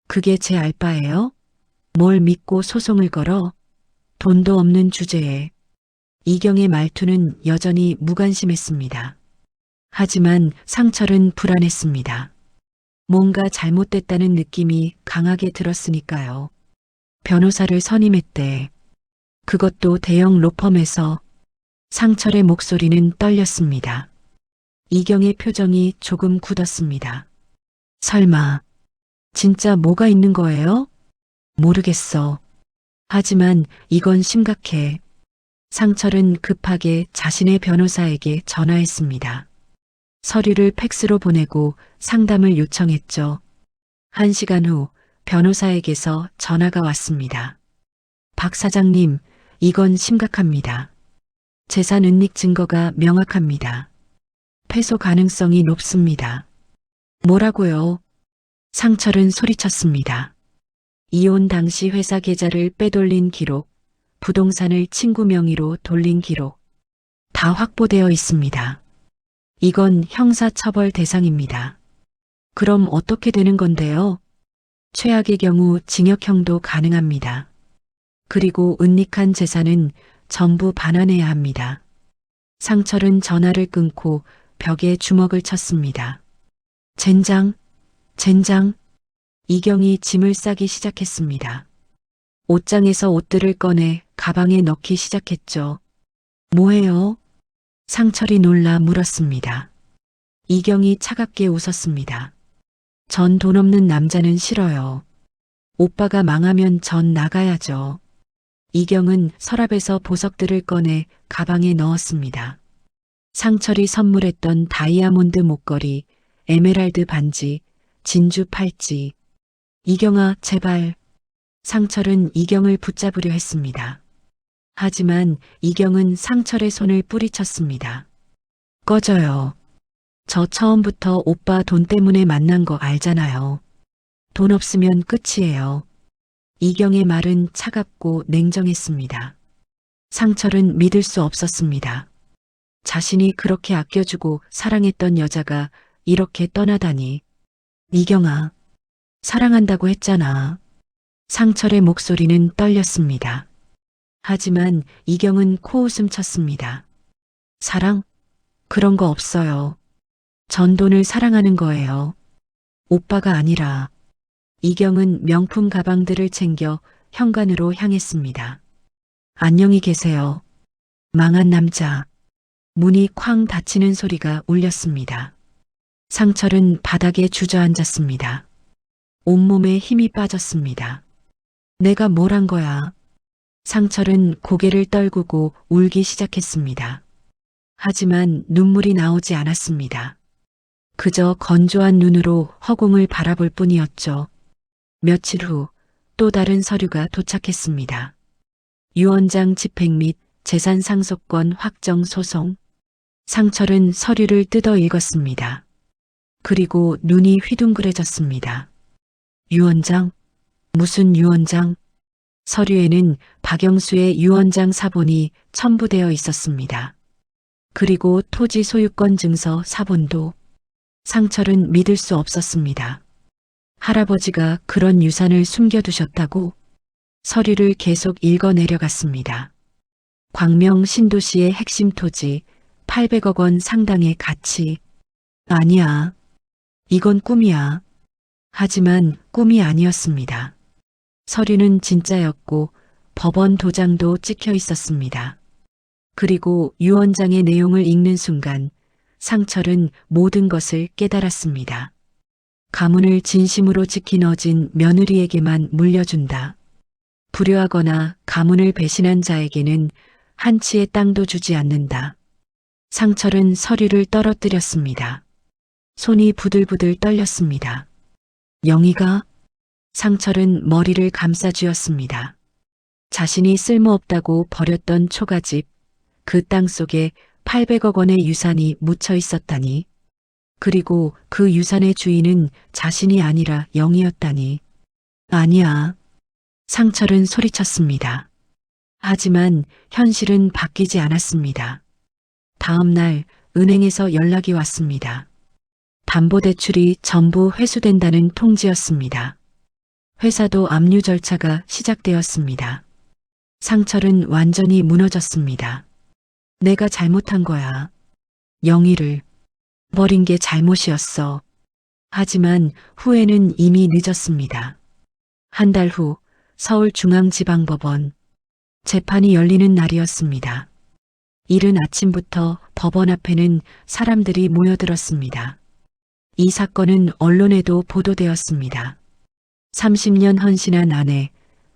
그게 제 알바예요? 뭘 믿고 소송을 걸어? 돈도 없는 주제에. 이경의 말투는 여전히 무관심했습니다. 하지만 상철은 불안했습니다. 뭔가 잘못됐다는 느낌이 강하게 들었으니까요. 변호사를 선임했대. 그것도 대형 로펌에서. 상철의 목소리는 떨렸습니다. 이경의 표정이 조금 굳었습니다. 설마, 진짜 뭐가 있는 거예요? 모르겠어. 하지만 이건 심각해. 상철은 급하게 자신의 변호사에게 전화했습니다. 서류를 팩스로 보내고 상담을 요청했죠. 1시간 후 변호사에게서 전화가 왔습니다. 박 사장님, 이건 심각합니다. 재산 은닉 증거가 명확합니다. 패소 가능성이 높습니다. 뭐라고요? 상철은 소리쳤습니다. 이혼 당시 회사 계좌를 빼돌린 기록, 부동산을 친구 명의로 돌린 기록, 다 확보되어 있습니다. 이건 형사처벌 대상입니다. 그럼 어떻게 되는 건데요? 최악의 경우 징역형도 가능합니다. 그리고 은닉한 재산은 전부 반환해야 합니다. 상철은 전화를 끊고 벽에 주먹을 쳤습니다. 젠장, 젠장. 이경이 짐을 싸기 시작했습니다. 옷장에서 옷들을 꺼내 가방에 넣기 시작했죠. 뭐해요? 상철이 놀라 물었습니다. 이경이 차갑게 웃었습니다. 전 돈 없는 남자는 싫어요. 오빠가 망하면 전 나가야죠. 이경은 서랍에서 보석들을 꺼내 가방에 넣었습니다. 상철이 선물했던 다이아몬드 목걸이, 에메랄드 반지, 진주 팔찌. 이경아, 제발. 상철은 이경을 붙잡으려 했습니다. 하지만 이경은 상철의 손을 뿌리쳤습니다. 꺼져요. 저 처음부터 오빠 돈 때문에 만난 거 알잖아요. 돈 없으면 끝이에요. 이경의 말은 차갑고 냉정했습니다. 상철은 믿을 수 없었습니다. 자신이 그렇게 아껴주고 사랑했던 여자가 이렇게 떠나다니. 이경아, 사랑한다고 했잖아. 상철의 목소리는 떨렸습니다. 하지만 이경은 코웃음 쳤습니다. 사랑? 그런 거 없어요. 전 돈을 사랑하는 거예요. 오빠가 아니라. 이경은 명품 가방들을 챙겨 현관으로 향했습니다. 안녕히 계세요. 망한 남자. 문이 쾅 닫히는 소리가 울렸습니다. 상철은 바닥에 주저앉았습니다. 온몸에 힘이 빠졌습니다. 내가 뭘 한 거야? 상철은 고개를 떨구고 울기 시작했습니다. 하지만 눈물이 나오지 않았습니다. 그저 건조한 눈으로 허공을 바라볼 뿐이었죠. 며칠 후 또 다른 서류가 도착했습니다. 유언장 집행 및 재산 상속권 확정 소송. 상철은 서류를 뜯어 읽었습니다. 그리고 눈이 휘둥그레졌습니다. 유언장? 무슨 유언장? 서류에는 박영수의 유언장 사본이 첨부되어 있었습니다. 그리고 토지 소유권 증서 사본도. 상철은 믿을 수 없었습니다. 할아버지가 그런 유산을 숨겨두셨다고? 서류를 계속 읽어 내려갔습니다. 광명 신도시의 핵심 토지 800억 원 상당의 가치. 아니야. 이건 꿈이야. 하지만 꿈이 아니었습니다. 서류는 진짜였고 법원 도장도 찍혀 있었습니다. 그리고 유언장의 내용을 읽는 순간 상철은 모든 것을 깨달았습니다. 가문을 진심으로 지킨 어진 며느리에게만 물려준다. 불효하거나 가문을 배신한 자에게는 한 치의 땅도 주지 않는다. 상철은 서류를 떨어뜨렸습니다. 손이 부들부들 떨렸습니다. 영희가? 상철은 머리를 감싸쥐었습니다. 자신이 쓸모없다고 버렸던 초가집, 그 땅 속에 800억 원의 유산이 묻혀 있었다니. 그리고 그 유산의 주인은 자신이 아니라 영희였다니. 아니야. 상철은 소리쳤습니다. 하지만 현실은 바뀌지 않았습니다. 다음 날 은행에서 연락이 왔습니다. 담보대출이 전부 회수된다는 통지였습니다. 회사도 압류 절차가 시작되었습니다. 상철은 완전히 무너졌습니다. 내가 잘못한 거야. 영희를 버린 게 잘못이었어. 하지만 후회는 이미 늦었습니다. 한 달 후 서울중앙지방법원 재판이 열리는 날이었습니다. 이른 아침부터 법원 앞에는 사람들이 모여들었습니다. 이 사건은 언론에도 보도되었습니다. 30년 헌신한 아내,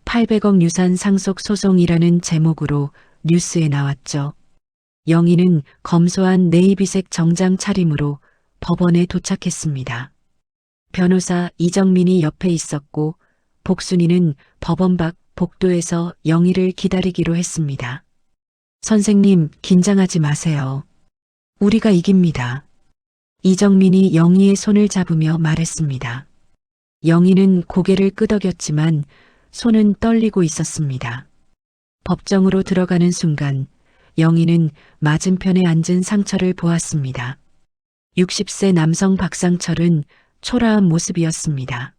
800억 유산 상속 소송이라는 제목으로 뉴스에 나왔죠. 영희는 검소한 네이비색 정장 차림으로 법원에 도착했습니다. 변호사 이정민이 옆에 있었고 복순이는 법원 밖 복도에서 영희를 기다리기로 했습니다. 선생님, 긴장하지 마세요. 우리가 이깁니다. 이정민이 영희의 손을 잡으며 말했습니다. 영희는 고개를 끄덕였지만 손은 떨리고 있었습니다. 법정으로 들어가는 순간 영희는 맞은편에 앉은 상철을 보았습니다. 60세 남성 박상철은 초라한 모습이었습니다.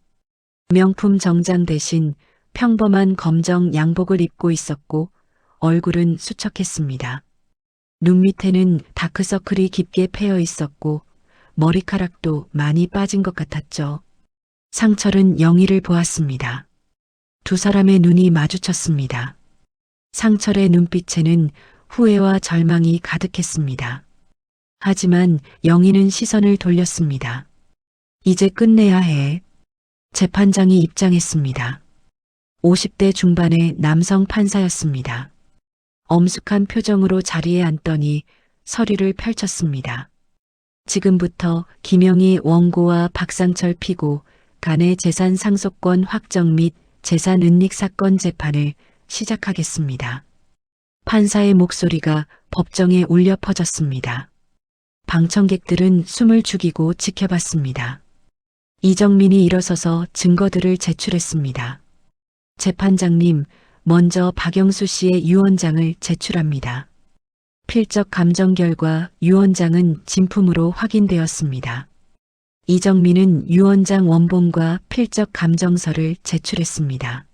명품 정장 대신 평범한 검정 양복을 입고 있었고 얼굴은 수척했습니다. 눈 밑에는 다크서클이 깊게 패여 있었고 머리카락도 많이 빠진 것 같았죠. 상철은 영희를 보았습니다. 두 사람의 눈이 마주쳤습니다. 상철의 눈빛에는 후회와 절망이 가득했습니다. 하지만 영희는 시선을 돌렸습니다. 이제 끝내야 해. 재판장이 입장했습니다. 50대 중반의 남성 판사였습니다. 엄숙한 표정으로 자리에 앉더니 서류를 펼쳤습니다. 지금부터 김영희 원고와 박상철 피고 간의 재산 상속권 확정 및 재산 은닉 사건 재판을 시작하겠습니다. 판사의 목소리가 법정에 울려 퍼졌습니다. 방청객들은 숨을 죽이고 지켜봤습니다. 이정민이 일어서서 증거들을 제출했습니다. 재판장님, 먼저 박영수 씨의 유언장을 제출합니다. 필적 감정 결과 유언장은 진품으로 확인되었습니다. 이정민은 유언장 원본과 필적 감정서를 제출했습니다.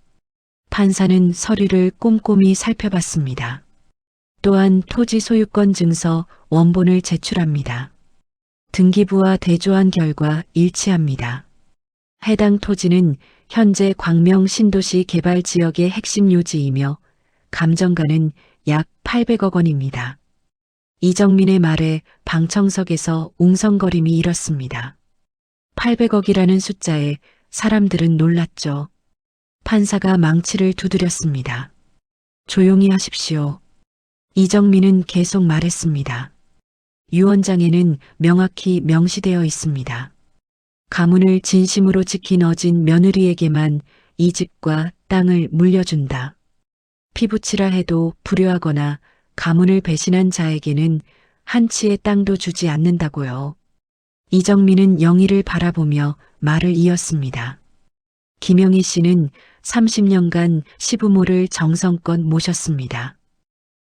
판사는 서류를 꼼꼼히 살펴봤습니다. 또한 토지 소유권 증서 원본을 제출합니다. 등기부와 대조한 결과 일치합니다. 해당 토지는 현재 광명 신도시 개발 지역의 핵심 요지이며 감정가는 약 800억 원입니다. 이정민의 말에 방청석에서 웅성거림이 일었습니다. 800억이라는 숫자에 사람들은 놀랐죠. 판사가 망치를 두드렸습니다. 조용히 하십시오. 이정민은 계속 말했습니다. 유언장에는 명확히 명시되어 있습니다. 가문을 진심으로 지킨 어진 며느리에게만 이 집과 땅을 물려준다. 피부치라 해도 불효하거나 가문을 배신한 자에게는 한 치의 땅도 주지 않는다고요. 이정민은 영희를 바라보며 말을 이었습니다. 김영희 씨는 30년간 시부모를 정성껏 모셨습니다.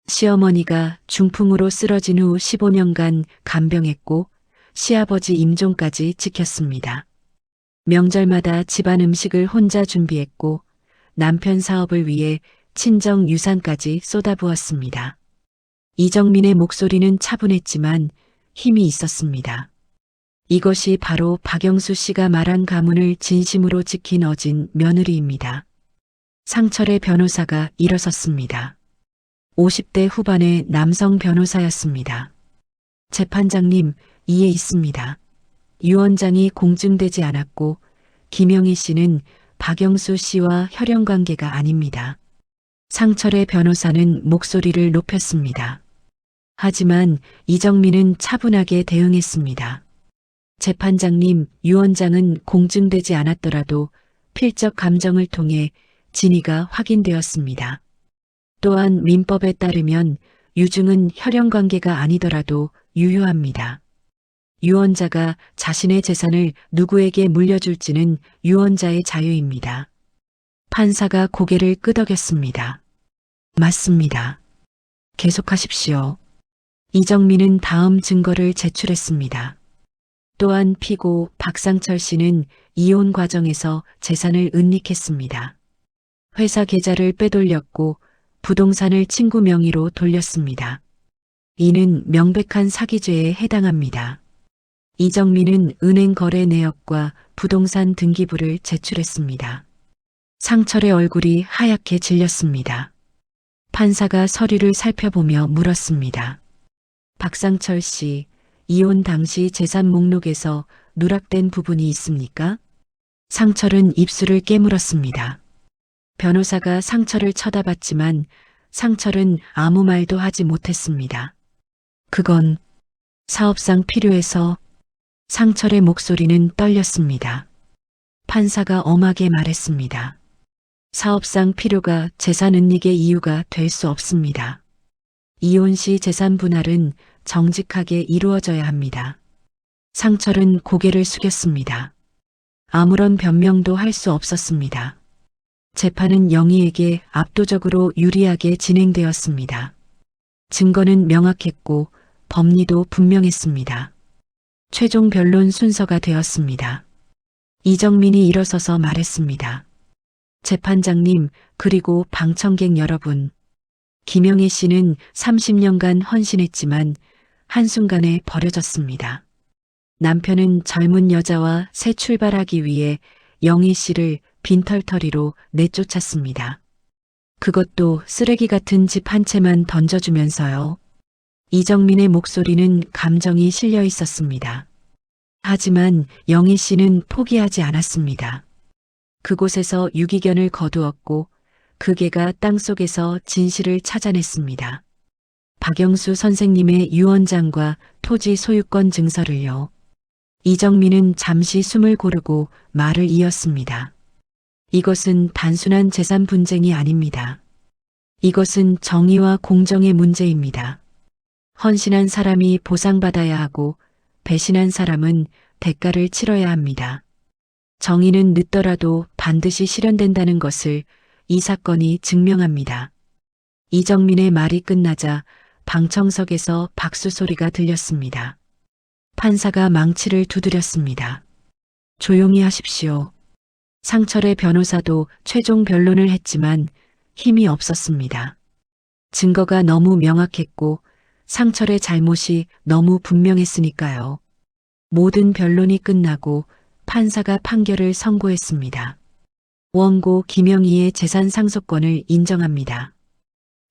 시어머니가 중풍으로 쓰러진 후 15년간 간병했고 시아버지 임종까지 지켰습니다. 명절마다 집안 음식을 혼자 준비했고 남편 사업을 위해 친정 유산까지 쏟아부었습니다. 이정민의 목소리는 차분했지만 힘이 있었습니다. 이것이 바로 박영수 씨가 말한 가문을 진심으로 지킨 어진 며느리입니다. 상철의 변호사가 일어섰습니다. 50대 후반의 남성 변호사였습니다. 재판장님, 이에 있습니다. 유언장이 공증되지 않았고 김영희 씨는 박영수 씨와 혈연관계가 아닙니다. 상철의 변호사는 목소리를 높였습니다. 하지만 이정민은 차분하게 대응했습니다. 재판장님, 유언장은 공증되지 않았더라도 필적 감정을 통해 진위가 확인되었습니다. 또한 민법에 따르면 유증은 혈연관계가 아니더라도 유효합니다. 유언자가 자신의 재산을 누구에게 물려줄지는 유언자의 자유입니다. 판사가 고개를 끄덕였습니다. 맞습니다. 계속하십시오. 이정민은 다음 증거를 제출했습니다. 또한 피고 박상철 씨는 이혼 과정에서 재산을 은닉했습니다. 회사 계좌를 빼돌렸고 부동산을 친구 명의로 돌렸습니다. 이는 명백한 사기죄에 해당합니다. 이정민은 은행 거래 내역과 부동산 등기부를 제출했습니다. 상철의 얼굴이 하얗게 질렸습니다. 판사가 서류를 살펴보며 물었습니다. 박상철 씨, 이혼 당시 재산 목록에서 누락된 부분이 있습니까? 상철은 입술을 깨물었습니다. 변호사가 상철을 쳐다봤지만 상철은 아무 말도 하지 못했습니다. 그건 사업상 필요해서. 상철의 목소리는 떨렸습니다. 판사가 엄하게 말했습니다. 사업상 필요가 재산 은닉의 이유가 될 수 없습니다. 이혼 시 재산 분할은 정직하게 이루어져야 합니다. 상철은 고개를 숙였습니다. 아무런 변명도 할 수 없었습니다. 재판은 영희에게 압도적으로 유리하게 진행되었습니다. 증거는 명확했고 법리도 분명했습니다. 최종 변론 순서가 되었습니다. 이정민이 일어서서 말했습니다. 재판장님, 그리고 방청객 여러분. 김영애 씨는 30년간 헌신했지만 한순간에 버려졌습니다. 남편은 젊은 여자와 새 출발하기 위해 영희 씨를 빈털터리로 내쫓았습니다. 그것도 쓰레기 같은 집 한 채만 던져주면서요. 이정민의 목소리는 감정이 실려 있었습니다. 하지만 영희 씨는 포기하지 않았습니다. 그곳에서 유기견을 거두었고 그 개가 땅속에서 진실을 찾아냈습니다. 박영수 선생님의 유언장과 토지 소유권 증서를요. 이정민은 잠시 숨을 고르고 말을 이었습니다. 이것은 단순한 재산 분쟁이 아닙니다. 이것은 정의와 공정의 문제입니다. 헌신한 사람이 보상받아야 하고 배신한 사람은 대가를 치러야 합니다. 정의는 늦더라도 반드시 실현된다는 것을 이 사건이 증명합니다. 이정민의 말이 끝나자 방청석에서 박수 소리가 들렸습니다. 판사가 망치를 두드렸습니다. 조용히 하십시오. 상철의 변호사도 최종 변론을 했지만 힘이 없었습니다. 증거가 너무 명확했고 상철의 잘못이 너무 분명했으니까요. 모든 변론이 끝나고 판사가 판결을 선고했습니다. 원고 김영희의 재산 상속권을 인정합니다.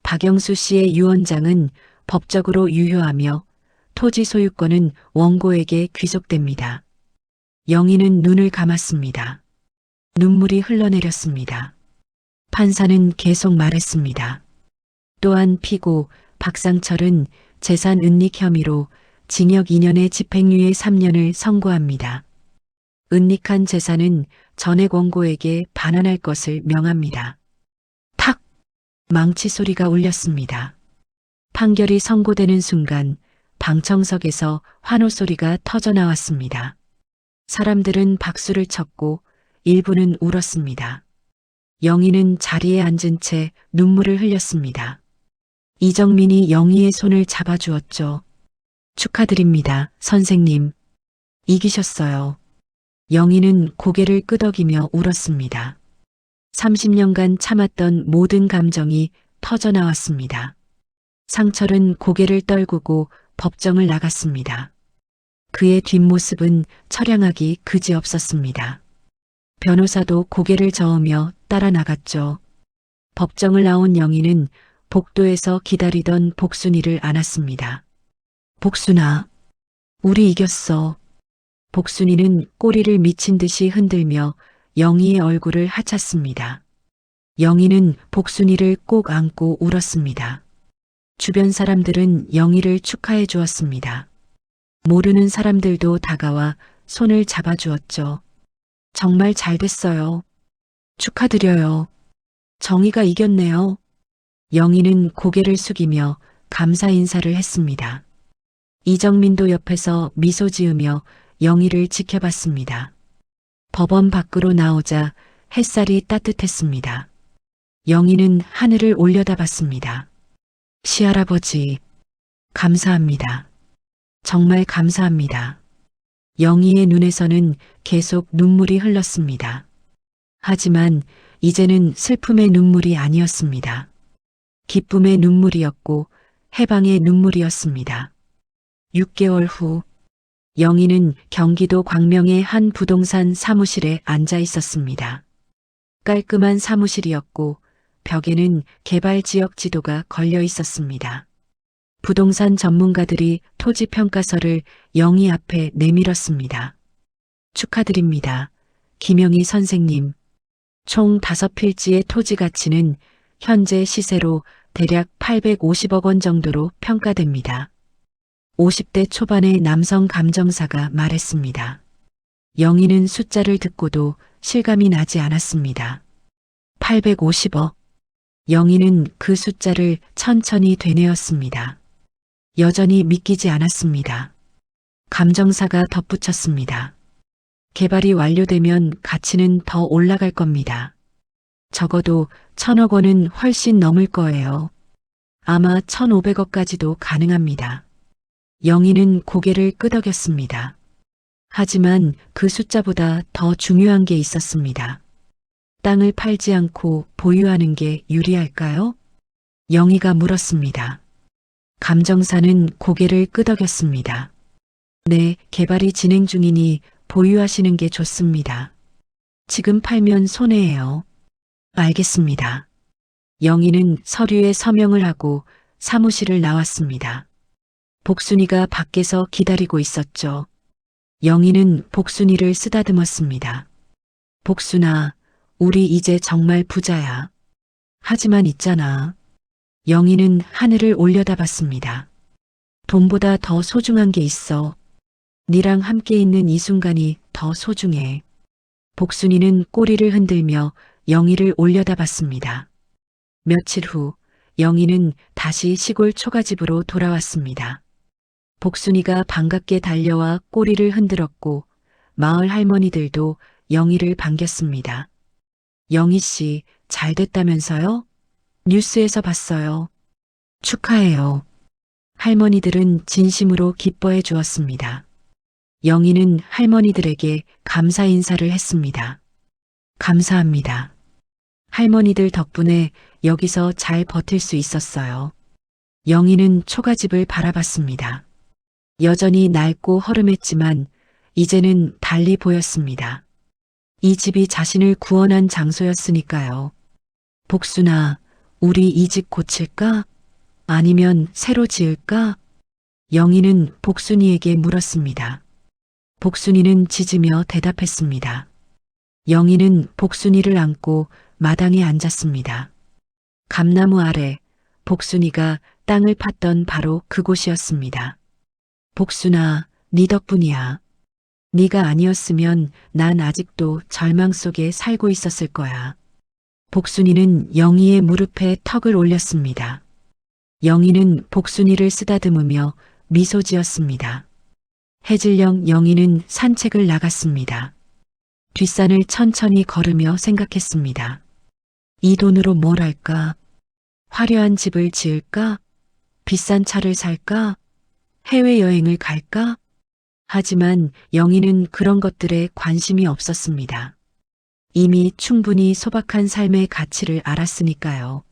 박영수 씨의 유언장은 법적으로 유효하며 토지 소유권은 원고에게 귀속됩니다. 영희는 눈을 감았습니다. 눈물이 흘러내렸습니다. 판사는 계속 말했습니다. 또한 피고 박상철은 재산 은닉 혐의로 징역 2년에 집행유예 3년을 선고합니다. 은닉한 재산은 전액 원고에게 반환할 것을 명합니다. 탁! 망치 소리가 울렸습니다. 판결이 선고되는 순간 방청석에서 환호 소리가 터져나왔습니다. 사람들은 박수를 쳤고 일부는 울었습니다. 영희는 자리에 앉은 채 눈물을 흘렸습니다. 이정민이 영희의 손을 잡아주었죠. 축하드립니다, 선생님. 이기셨어요. 영희는 고개를 끄덕이며 울었습니다. 30년간 참았던 모든 감정이 터져나왔습니다. 상철은 고개를 떨구고 법정을 나갔습니다. 그의 뒷모습은 처량하기 그지없었습니다. 변호사도 고개를 저으며 따라 나갔죠. 법정을 나온 영희는 복도에서 기다리던 복순이를 안았습니다. 복순아, 우리 이겼어. 복순이는 꼬리를 미친 듯이 흔들며 영희의 얼굴을 하찼습니다. 영희는 복순이를 꼭 안고 울었습니다. 주변 사람들은 영희를 축하해 주었습니다. 모르는 사람들도 다가와 손을 잡아주었죠. 정말 잘 됐어요. 축하드려요. 정의가 이겼네요. 영희는 고개를 숙이며 감사 인사를 했습니다. 이정민도 옆에서 미소 지으며 영희를 지켜봤습니다. 법원 밖으로 나오자 햇살이 따뜻했습니다. 영희는 하늘을 올려다봤습니다. 시할아버지, 감사합니다. 정말 감사합니다. 영희의 눈에서는 계속 눈물이 흘렀습니다. 하지만 이제는 슬픔의 눈물이 아니었습니다. 기쁨의 눈물이었고 해방의 눈물이었습니다. 6개월 후 영희는 경기도 광명의 한 부동산 사무실에 앉아 있었습니다. 깔끔한 사무실이었고 벽에는 개발 지역 지도가 걸려 있었습니다. 부동산 전문가들이 토지 평가서를 영희 앞에 내밀었습니다. 축하드립니다. 김영희 선생님. 총 5필지의 토지 가치는 현재 시세로 대략 850억 원 정도로 평가됩니다. 50대 초반의 남성 감정사가 말했습니다. 영희는 숫자를 듣고도 실감이 나지 않았습니다. 850억. 영희는 그 숫자를 천천히 되뇌었습니다. 여전히 믿기지 않았습니다. 감정사가 덧붙였습니다. 개발이 완료되면 가치는 더 올라갈 겁니다. 적어도 1,000억 원은 훨씬 넘을 거예요. 아마 1,500억까지도 가능합니다. 영희는 고개를 끄덕였습니다. 하지만 그 숫자보다 더 중요한 게 있었습니다. 땅을 팔지 않고 보유하는 게 유리할까요? 영희가 물었습니다. 감정사는 고개를 끄덕였습니다. 네, 개발이 진행 중이니 보유하시는 게 좋습니다. 지금 팔면 손해예요. 알겠습니다. 영희는 서류에 서명을 하고 사무실을 나왔습니다. 복순이가 밖에서 기다리고 있었죠. 영희는 복순이를 쓰다듬었습니다. 복순아, 우리 이제 정말 부자야. 하지만 있잖아. 영희는 하늘을 올려다봤습니다. 돈보다 더 소중한 게 있어. 니랑 함께 있는 이 순간이 더 소중해. 복순이는 꼬리를 흔들며 영희를 올려다봤습니다. 며칠 후 영희는 다시 시골 초가집으로 돌아왔습니다. 복순이가 반갑게 달려와 꼬리를 흔들었고 마을 할머니들도 영희를 반겼습니다. 영희 씨, 잘 됐다면서요? 뉴스에서 봤어요. 축하해요. 할머니들은 진심으로 기뻐해 주었습니다. 영희는 할머니들에게 감사 인사를 했습니다. 감사합니다. 할머니들 덕분에 여기서 잘 버틸 수 있었어요. 영희는 초가집을 바라봤습니다. 여전히 낡고 허름했지만 이제는 달리 보였습니다. 이 집이 자신을 구원한 장소였으니까요. 복순아, 우리 이 집 고칠까? 아니면 새로 지을까? 영희는 복순이에게 물었습니다. 복순이는 짖으며 대답했습니다. 영희는 복순이를 안고 마당에 앉았습니다. 감나무 아래 복순이가 땅을 팠던 바로 그곳이었습니다. 복순아, 네 덕분이야. 네가 아니었으면 난 아직도 절망 속에 살고 있었을 거야. 복순이는 영희의 무릎에 턱을 올렸습니다. 영희는 복순이를 쓰다듬으며 미소 지었습니다. 해질녘 영희는 산책을 나갔습니다. 뒷산을 천천히 걸으며 생각했습니다. 이 돈으로 뭘 할까? 화려한 집을 지을까? 비싼 차를 살까? 해외여행을 갈까? 하지만 영희는 그런 것들에 관심이 없었습니다. 이미 충분히 소박한 삶의 가치를 알았으니까요.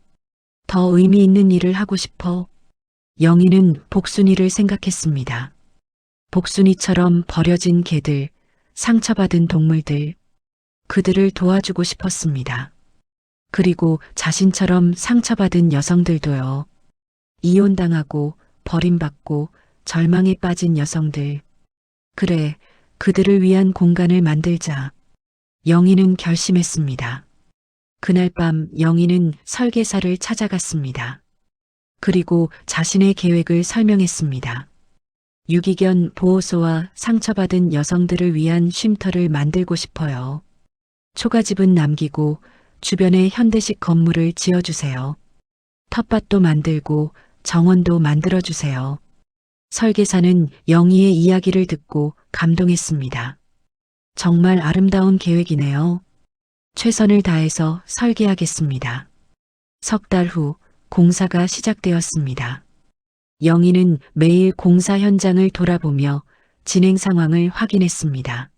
더 의미 있는 일을 하고 싶어. 영희는 복순이를 생각했습니다. 복순이처럼 버려진 개들, 상처받은 동물들, 그들을 도와주고 싶었습니다. 그리고 자신처럼 상처받은 여성들도요. 이혼당하고 버림받고 절망에 빠진 여성들. 그래, 그들을 위한 공간을 만들자. 영희는 결심했습니다. 그날 밤 영희는 설계사를 찾아갔습니다. 그리고 자신의 계획을 설명했습니다. 유기견 보호소와 상처받은 여성들을 위한 쉼터를 만들고 싶어요. 초가집은 남기고 주변에 현대식 건물을 지어주세요. 텃밭도 만들고 정원도 만들어주세요. 설계사는 영희의 이야기를 듣고 감동했습니다. 정말 아름다운 계획이네요. 최선을 다해서 설계하겠습니다. 석 달 후 공사가 시작되었습니다. 영희는 매일 공사 현장을 돌아보며 진행 상황을 확인했습니다.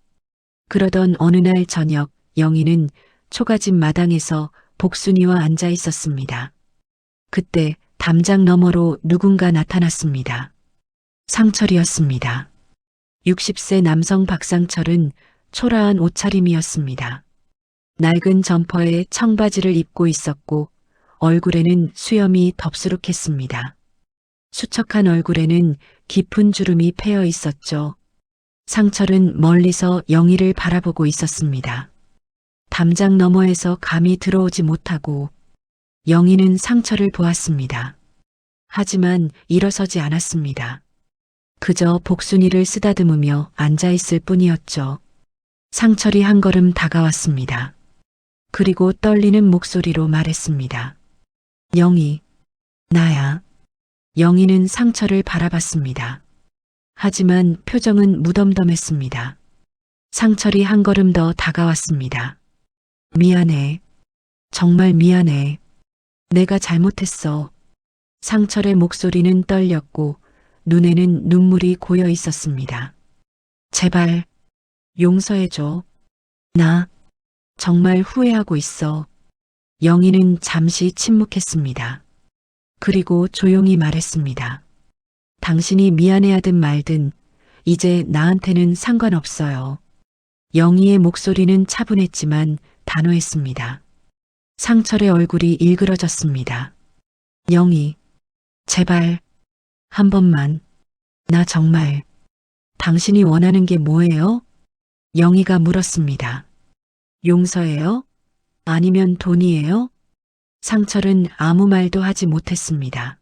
그러던 어느 날 저녁 영희는 초가집 마당에서 복순이와 앉아 있었습니다. 그때 담장 너머로 누군가 나타났습니다. 상철이었습니다. 60세 남성 박상철은 초라한 옷차림이었습니다. 낡은 점퍼에 청바지를 입고 있었고 얼굴에는 수염이 덥수룩했습니다. 수척한 얼굴에는 깊은 주름이 패여 있었죠. 상철은 멀리서 영희를 바라보고 있었습니다. 담장 너머에서 감이 들어오지 못하고 영희는 상철을 보았습니다. 하지만 일어서지 않았습니다. 그저 복순이를 쓰다듬으며 앉아있을 뿐이었죠. 상철이 한 걸음 다가왔습니다. 그리고 떨리는 목소리로 말했습니다. 영희, 나야. 영희는 상철을 바라봤습니다. 하지만 표정은 무덤덤했습니다. 상철이 한 걸음 더 다가왔습니다. 미안해. 정말 미안해. 내가 잘못했어. 상철의 목소리는 떨렸고 눈에는 눈물이 고여 있었습니다. 제발 용서해줘. 나 정말 후회하고 있어. 영희는 잠시 침묵했습니다. 그리고 조용히 말했습니다. 당신이 미안해하든 말든 이제 나한테는 상관없어요. 영희의 목소리는 차분했지만 단호했습니다. 상철의 얼굴이 일그러졌습니다. 영희, 제발 한 번만. 나 정말. 당신이 원하는 게 뭐예요? 영희가 물었습니다. 용서예요? 아니면 돈이에요? 상철은 아무 말도 하지 못했습니다.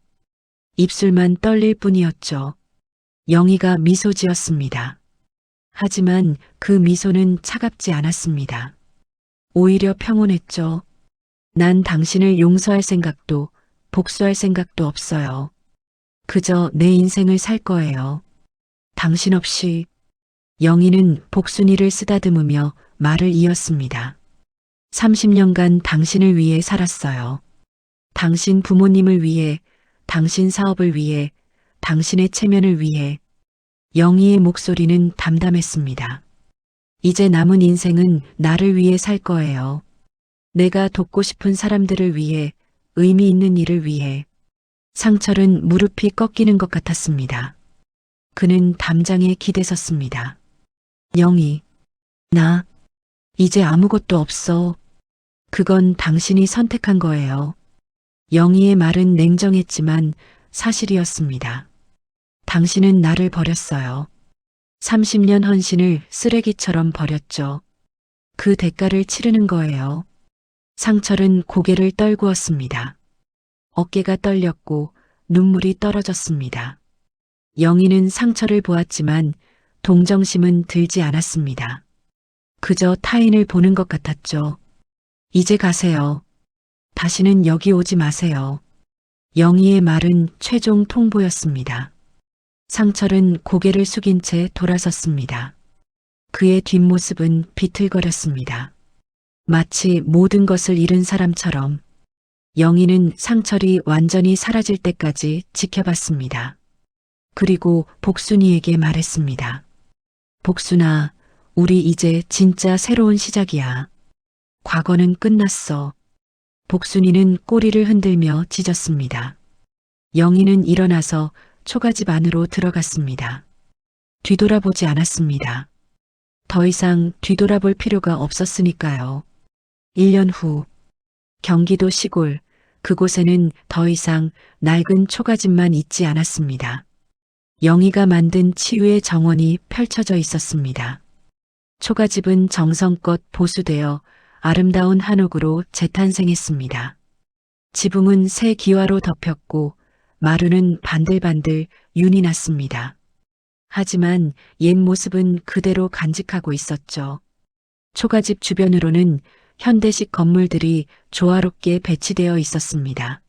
입술만 떨릴 뿐이었죠. 영희가 미소 지었습니다. 하지만 그 미소는 차갑지 않았습니다. 오히려 평온했죠. 난 당신을 용서할 생각도 복수할 생각도 없어요. 그저 내 인생을 살 거예요. 당신 없이. 영희는 복순이를 쓰다듬으며 말을 이었습니다. 30년간 당신을 위해 살았어요. 당신 부모님을 위해, 당신 사업을 위해, 당신의 체면을 위해. 영희의 목소리는 담담했습니다. 이제 남은 인생은 나를 위해 살 거예요. 내가 돕고 싶은 사람들을 위해, 의미 있는 일을 위해. 상철은 무릎이 꺾이는 것 같았습니다. 그는 담장에 기대섰습니다. 영희, 나 이제 아무것도 없어. 그건 당신이 선택한 거예요. 영희의 말은 냉정했지만 사실이었습니다. 당신은 나를 버렸어요. 30년 헌신을 쓰레기처럼 버렸죠. 그 대가를 치르는 거예요. 상철은 고개를 떨구었습니다. 어깨가 떨렸고 눈물이 떨어졌습니다. 영희는 상철을 보았지만 동정심은 들지 않았습니다. 그저 타인을 보는 것 같았죠. 이제 가세요. 다시는 여기 오지 마세요. 영희의 말은 최종 통보였습니다. 상철은 고개를 숙인 채 돌아섰습니다. 그의 뒷모습은 비틀거렸습니다. 마치 모든 것을 잃은 사람처럼. 영희는 상철이 완전히 사라질 때까지 지켜봤습니다. 그리고 복순이에게 말했습니다. 복순아, 우리 이제 진짜 새로운 시작이야. 과거는 끝났어. 복순이는 꼬리를 흔들며 짖었습니다. 영희는 일어나서 초가집 안으로 들어갔습니다. 뒤돌아보지 않았습니다. 더 이상 뒤돌아볼 필요가 없었으니까요. 1년 후, 경기도 시골, 그곳에는 더 이상 낡은 초가집만 있지 않았습니다. 영희가 만든 치유의 정원이 펼쳐져 있었습니다. 초가집은 정성껏 보수되어 아름다운 한옥으로 재탄생했습니다. 지붕은 새 기와로 덮였고 마루는 반들반들 윤이 났습니다. 하지만 옛 모습은 그대로 간직하고 있었죠. 초가집 주변으로는 현대식 건물들이 조화롭게 배치되어 있었습니다.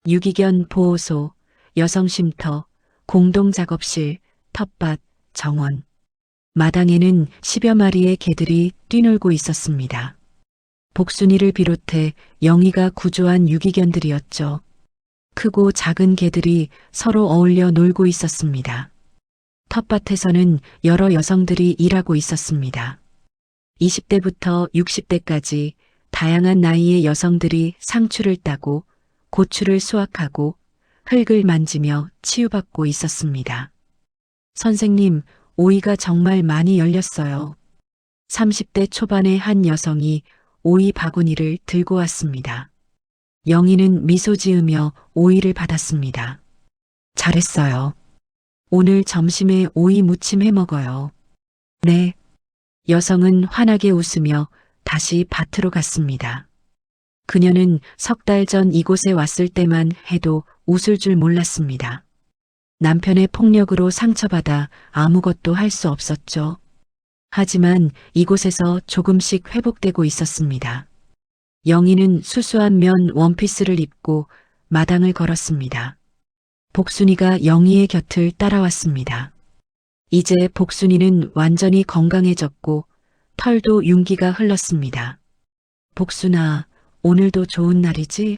유기견 보호소, 여성쉼터, 공동작업실, 텃밭, 정원. 마당에는 10여 마리의 개들이 뛰놀고 있었습니다. 복순이를 비롯해 영희가 구조한 유기견들이었죠. 크고 작은 개들이 서로 어울려 놀고 있었습니다. 텃밭에서는 여러 여성들이 일하고 있었습니다. 20대부터 60대까지 다양한 나이의 여성들이 상추를 따고 고추를 수확하고 흙을 만지며 치유받고 있었습니다. 선생님, 오이가 정말 많이 열렸어요. 30대 초반의 한 여성이 오이 바구니를 들고 왔습니다. 영희는 미소 지으며 오이를 받았습니다. 잘했어요. 오늘 점심에 오이 무침 해 먹어요. 네. 여성은 환하게 웃으며 다시 밭으로 갔습니다. 그녀는 석 달 전 이곳에 왔을 때만 해도 웃을 줄 몰랐습니다. 남편의 폭력으로 상처받아 아무것도 할 수 없었죠. 하지만 이곳에서 조금씩 회복되고 있었습니다. 영희는 수수한 면 원피스를 입고 마당을 걸었습니다. 복순이가 영희의 곁을 따라왔습니다. 이제 복순이는 완전히 건강해졌고 털도 윤기가 흘렀습니다. 복순아, 오늘도 좋은 날이지?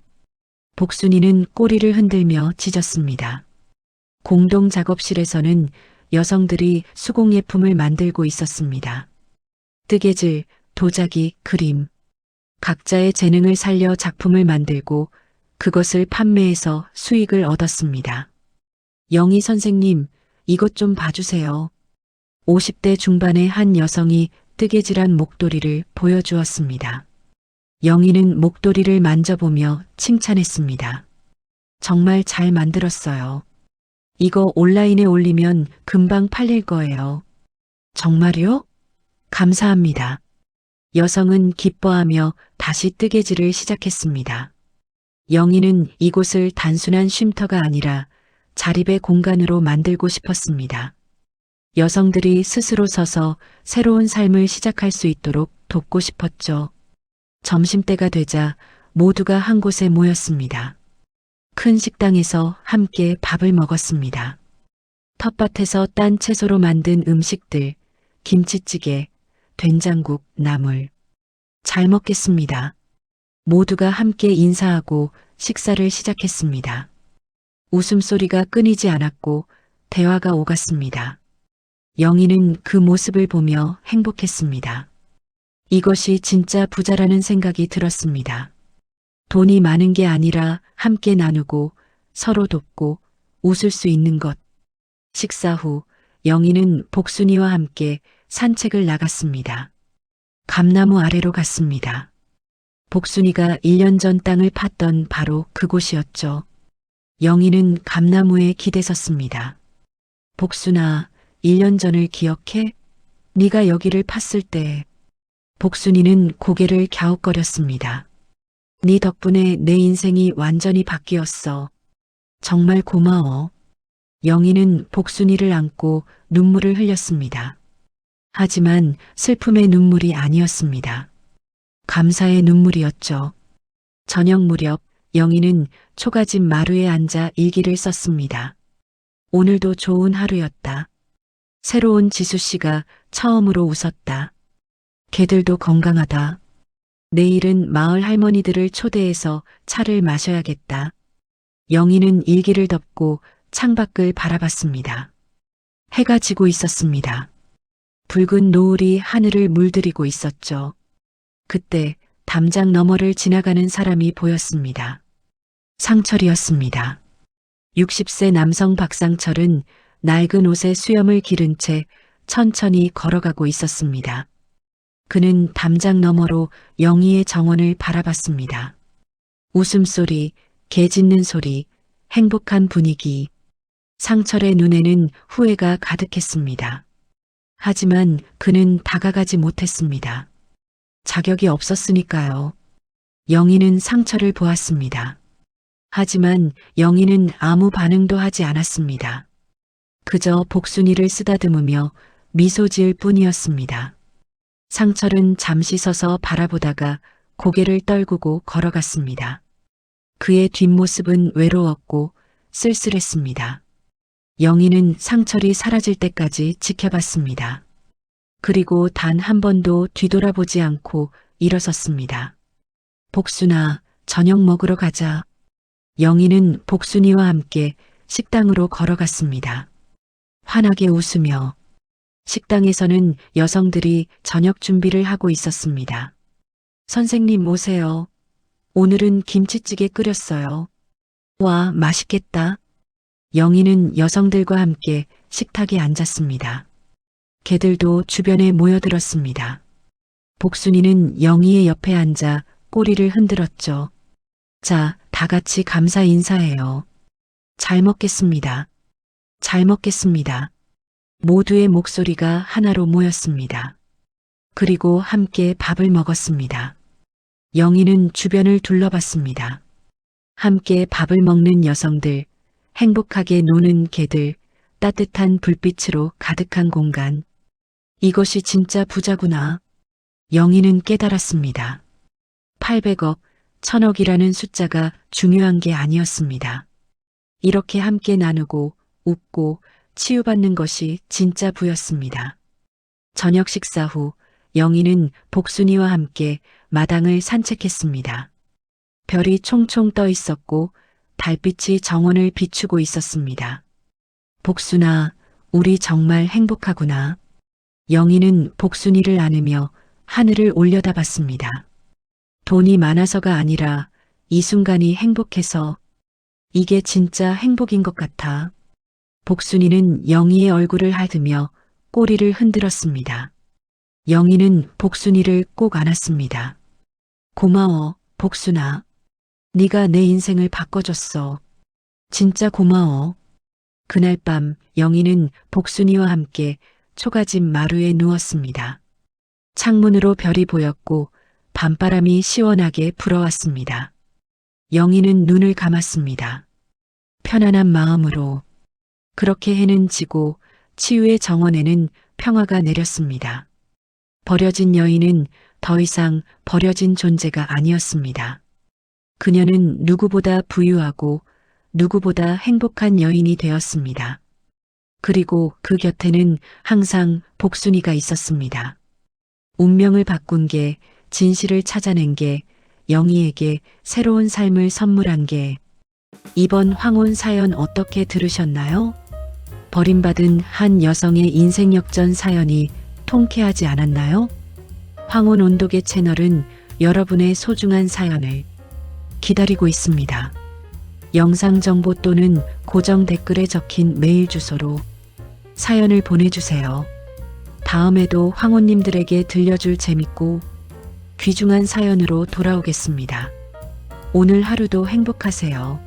복순이는 꼬리를 흔들며 짖었습니다. 공동 작업실에서는 여성들이 수공예품을 만들고 있었습니다. 뜨개질, 도자기, 그림. 각자의 재능을 살려 작품을 만들고 그것을 판매해서 수익을 얻었습니다. 영희 선생님, 이것 좀 봐주세요. 50대 중반의 한 여성이 뜨개질한 목도리를 보여주었습니다. 영희는 목도리를 만져보며 칭찬했습니다. 정말 잘 만들었어요. 이거 온라인에 올리면 금방 팔릴 거예요. 정말요? 감사합니다. 여성은 기뻐하며 다시 뜨개질을 시작했습니다. 영희는 이곳을 단순한 쉼터가 아니라 자립의 공간으로 만들고 싶었습니다. 여성들이 스스로 서서 새로운 삶을 시작할 수 있도록 돕고 싶었죠. 점심때가 되자 모두가 한 곳에 모였습니다. 큰 식당에서 함께 밥을 먹었습니다. 텃밭에서 딴 채소로 만든 음식들, 김치찌개, 된장국, 나물. 잘 먹겠습니다. 모두가 함께 인사하고 식사를 시작했습니다. 웃음소리가 끊이지 않았고 대화가 오갔습니다. 영희는 그 모습을 보며 행복했습니다. 이것이 진짜 부자라는 생각이 들었습니다. 돈이 많은 게 아니라 함께 나누고 서로 돕고 웃을 수 있는 것. 식사 후 영희는 복순이와 함께 산책을 나갔습니다. 감나무 아래로 갔습니다. 복순이가 1년 전 땅을 팠던 바로 그곳이었죠. 영희는 감나무에 기대섰습니다. 복순아, 1년 전을 기억해? 네가 여기를 팠을 때. 복순이는 고개를 갸웃거렸습니다. 네 덕분에 내 인생이 완전히 바뀌었어. 정말 고마워. 영희는 복순이를 안고 눈물을 흘렸습니다. 하지만 슬픔의 눈물이 아니었습니다. 감사의 눈물이었죠. 저녁 무렵 영희는 초가집 마루에 앉아 일기를 썼습니다. 오늘도 좋은 하루였다. 새로운 지수 씨가 처음으로 웃었다. 개들도 건강하다. 내일은 마을 할머니들을 초대해서 차를 마셔야겠다. 영희는 일기를 덮고 창밖을 바라봤습니다. 해가 지고 있었습니다. 붉은 노을이 하늘을 물들이고 있었죠. 그때 담장 너머를 지나가는 사람이 보였습니다. 상철이었습니다. 60세 남성 박상철은 낡은 옷에 수염을 기른 채 천천히 걸어가고 있었습니다. 그는 담장 너머로 영희의 정원을 바라봤습니다. 웃음소리, 개 짖는 소리, 행복한 분위기. 상철의 눈에는 후회가 가득했습니다. 하지만 그는 다가가지 못했습니다. 자격이 없었으니까요. 영희는 상철을 보았습니다. 하지만 영희는 아무 반응도 하지 않았습니다. 그저 복순이를 쓰다듬으며 미소 지을 뿐이었습니다. 상철은 잠시 서서 바라보다가 고개를 떨구고 걸어갔습니다. 그의 뒷모습은 외로웠고 쓸쓸했습니다. 영희는 상철이 사라질 때까지 지켜봤습니다. 그리고 단 한 번도 뒤돌아보지 않고 일어섰습니다. 복순아, 저녁 먹으러 가자. 영희는 복순이와 함께 식당으로 걸어갔습니다. 환하게 웃으며 식당에서는 여성들이 저녁 준비를 하고 있었습니다. 선생님 오세요. 오늘은 김치찌개 끓였어요. 와, 맛있겠다. 영희는 여성들과 함께 식탁에 앉았습니다. 개들도 주변에 모여들었습니다. 복순이는 영희의 옆에 앉아 꼬리를 흔들었죠. 자, 다 같이 감사 인사해요. 잘 먹겠습니다. 잘 먹겠습니다. 모두의 목소리가 하나로 모였습니다. 그리고 함께 밥을 먹었습니다. 영희는 주변을 둘러봤습니다. 함께 밥을 먹는 여성들, 행복하게 노는 개들, 따뜻한 불빛으로 가득한 공간. 이것이 진짜 부자구나. 영희는 깨달았습니다. 800억, 1000억이라는 숫자가 중요한 게 아니었습니다. 이렇게 함께 나누고 웃고 치유받는 것이 진짜 부였습니다. 저녁 식사 후 영희는 복순이와 함께 마당을 산책했습니다. 별이 총총 떠 있었고 달빛이 정원을 비추고 있었습니다. 복순아, 우리 정말 행복하구나. 영희는 복순이를 안으며 하늘을 올려다봤습니다. 돈이 많아서가 아니라 이 순간이 행복해서 이게 진짜 행복인 것 같아. 복순이는 영희의 얼굴을 하드며 꼬리를 흔들었습니다. 영희는 복순이를 꼭 안았습니다. 고마워, 복순아. 네가 내 인생을 바꿔줬어. 진짜 고마워. 그날 밤 영희는 복순이와 함께 초가집 마루에 누웠습니다. 창문으로 별이 보였고 밤바람이 시원하게 불어왔습니다. 영희는 눈을 감았습니다. 편안한 마음으로. 그렇게 해는 지고 치유의 정원에는 평화가 내렸습니다. 버려진 여인은 더 이상 버려진 존재가 아니었습니다. 그녀는 누구보다 부유하고 누구보다 행복한 여인이 되었습니다. 그리고 그 곁에는 항상 복순이가 있었습니다. 운명을 바꾼 게, 진실을 찾아낸 게, 영희에게 새로운 삶을 선물한 게. 이번 황혼 사연 어떻게 들으셨나요? 버림받은 한 여성의 인생 역전 사연이 통쾌하지 않았나요? 황혼 온도계 채널은 여러분의 소중한 사연을 기다리고 있습니다. 영상 정보 또는 고정 댓글에 적힌 메일 주소로 사연을 보내주세요. 다음에도 황혼님들에게 들려줄 재밌고 귀중한 사연으로 돌아오겠습니다. 오늘 하루도 행복하세요.